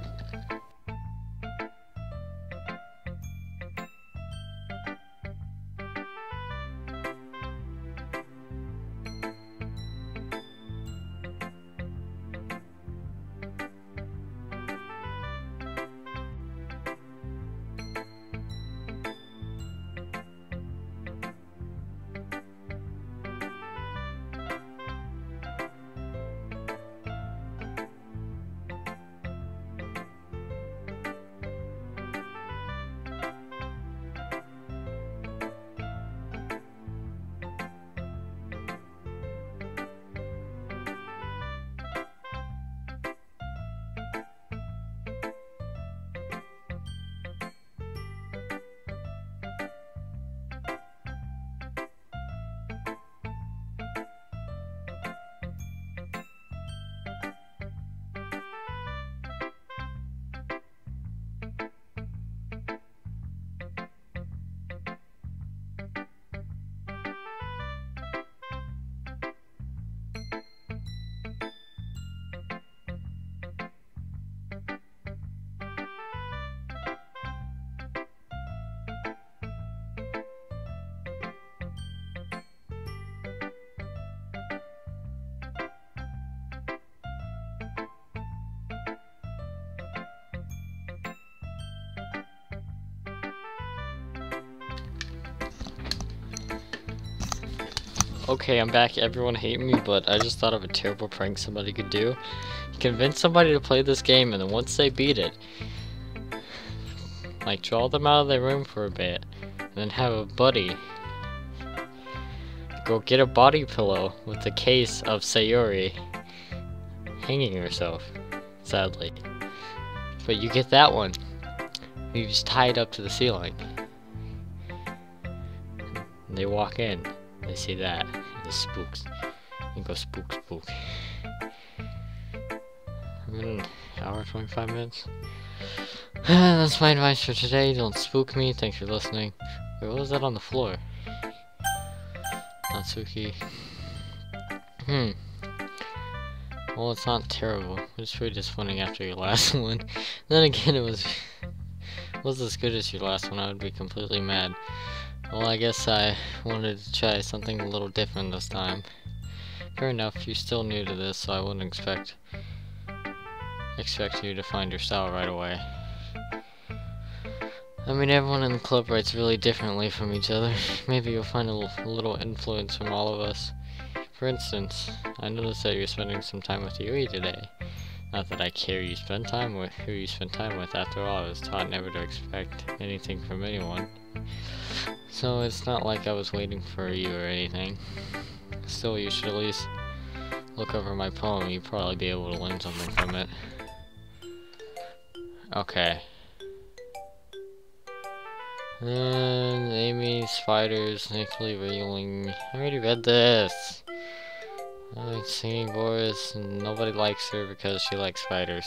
Okay, I'm back. Everyone hate me, but I just thought of a terrible prank somebody could do. You convince somebody to play this game, and then once they beat it, like draw them out of their room for a bit, and then have a buddy go get a body pillow with a case of Sayuri hanging herself, sadly. But you get that one, you just tie it up to the ceiling. And they walk in. They see that, it spooks. You go spook, spook. I'm in an hour, 25 minutes. That's my advice for today. Don't spook me. Thanks for listening. Wait, what was that on the floor? Natsuki. Well, it's not terrible. It's pretty disappointing after your last one. Then again, it was as good as your last one. I would be completely mad. Well, I guess I wanted to try something a little different this time. Fair enough, you're still new to this, so I wouldn't expect you to find your style right away. I mean, everyone in the club writes really differently from each other. Maybe you'll find a little influence from all of us. For instance, I noticed that you're spending some time with Yui today. Not that I care you spend time with who you spend time with. After all, I was taught never to expect anything from anyone. So it's not like I was waiting for you or anything. Still, you should at least look over my poem. You'd probably be able to learn something from it. Okay. And Amy, spiders, Nickly reeling. I already read this. Singing voice, nobody likes her because she likes spiders.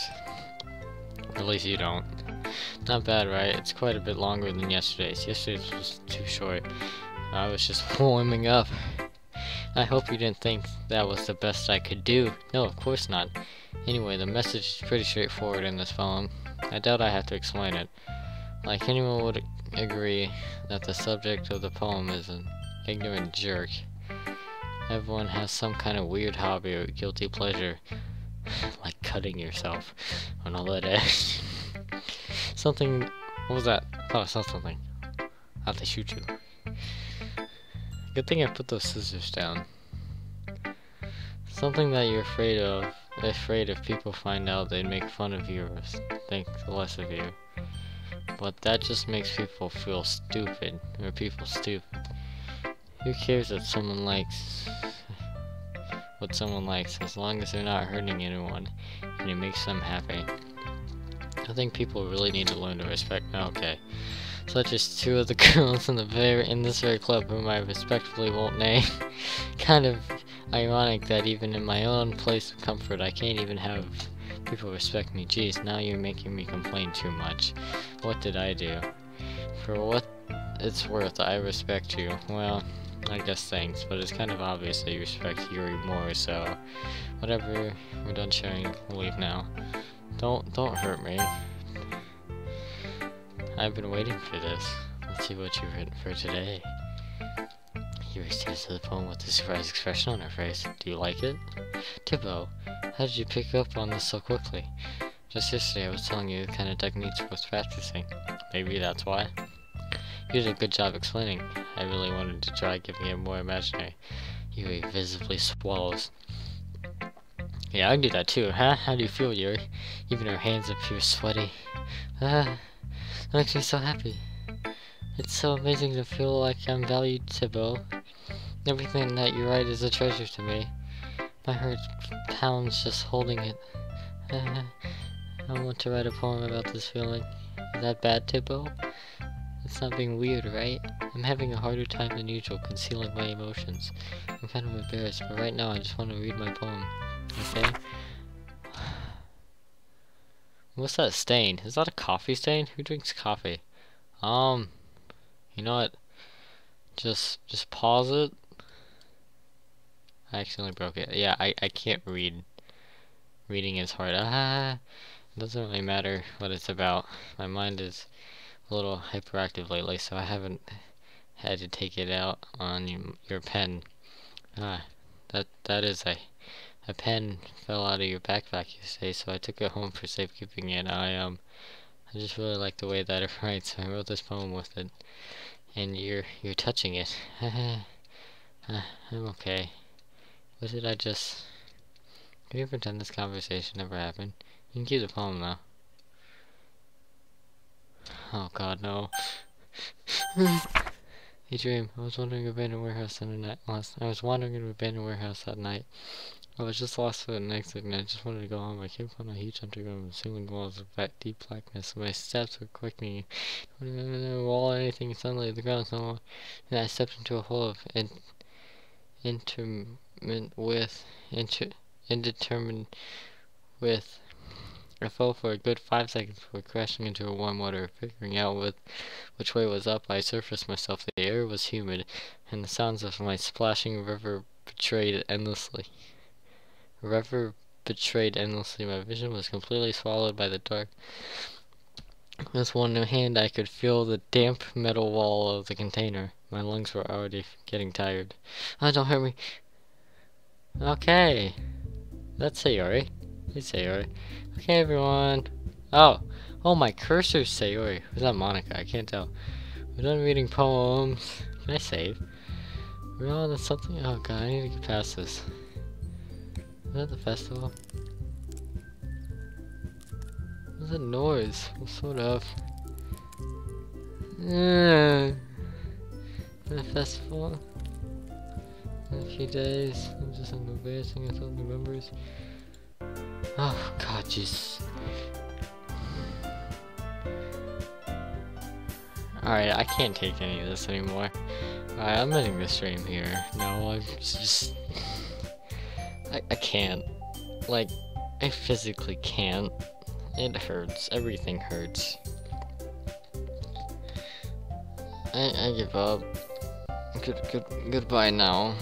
Or at least you don't. Not bad, right? It's quite a bit longer than yesterday's. Yesterday's was too short. I was just warming up. I hope you didn't think that was the best I could do. No, of course not. Anyway, the message is pretty straightforward in this poem. I doubt I have to explain it. Like anyone would agree that the subject of the poem is an ignorant jerk. Everyone has some kind of weird hobby or guilty pleasure, like cutting yourself on a lead edge. Something. What was that? Oh, I saw something. How'd they shoot you? Good thing I put those scissors down. Something that you're afraid of. Afraid if people find out they'd make fun of you or think less of you. But that just makes people feel stupid, or people stupid. Who cares what someone likes, as long as they're not hurting anyone, and it makes them happy. I think people really need to learn to respect. Okay, such as two of the girls in this very club, whom I respectfully won't name. Kind of ironic that even in my own place of comfort, I can't even have people respect me. Jeez, now you're making me complain too much. What did I do? For what it's worth, I respect you. Well, I guess thanks, but it's kind of obvious that you respect Yuri more, so whatever, we're done sharing, we'll leave now. Don't hurt me. I've been waiting for this. Let's see what you've written for today. Yuri stares at the poem with a surprised expression on her face. Do you like it? Tibbo, how did you pick up on this so quickly? Just yesterday I was telling you the kind of techniques worth practicing. Maybe that's why. You did a good job explaining. I really wanted to try giving it more imaginary. Yuri visibly swallows. Yeah, I can do that too, huh? How do you feel, Yuri? Even her hands appear sweaty. That makes me so happy. It's so amazing to feel like I'm valued, Tibbo. Everything that you write is a treasure to me. My heart pounds just holding it. I want to write a poem about this feeling. Is that bad, Tibbo? It's not being weird, right? I'm having a harder time than usual concealing my emotions. I'm kind of embarrassed, but right now I just want to read my poem. Okay? What's that stain? Is that a coffee stain? Who drinks coffee? You know what? Just pause it. I accidentally broke it. Yeah, I can't read. Reading is hard. It doesn't really matter what it's about. My mind is a little hyperactive lately, so I haven't had to take it out on your pen. That is a pen fell out of your backpack yesterday, so I took it home for safekeeping it. I just really like the way that it writes. I wrote this poem with it, and you're touching it. I'm okay. What did I just? Can you pretend this conversation never happened? You can keep the poem though. Oh God, no. Hey Dream, I was wandering an abandoned warehouse that night. I was wandering in an abandoned warehouse that night. I was just lost for an exit and I just wanted to go home. I came upon a huge underground with ceiling walls of that deep blackness. My steps were quickening. I didn't wall or anything. Suddenly the ground no more. And I stepped into a hole of indeterminate width. I fell for a good 5 seconds before crashing into a warm water. Figuring out which way was up, I surfaced myself. The air was humid, and the sounds of my splashing river betrayed endlessly. My vision was completely swallowed by the dark. With one hand, I could feel the damp metal wall of the container. My lungs were already getting tired. Oh, don't hurt me. Okay. That's Sayori. Hey, Sayori. Okay, everyone. Oh, my cursor's Sayori. Was that Monica? I can't tell. We're done reading poems. Can I save? We're on something. Oh God, I need to get past this. Is that the festival? What's that noise? Well, sort of. The festival. In a few days. I'm just embarrassing I told the members. Oh God, jeez. Alright, I can't take any of this anymore. Alright, I'm ending the stream here. No, I'm just... I can't. Like, I physically can't. It hurts. Everything hurts. I give up. Goodbye now.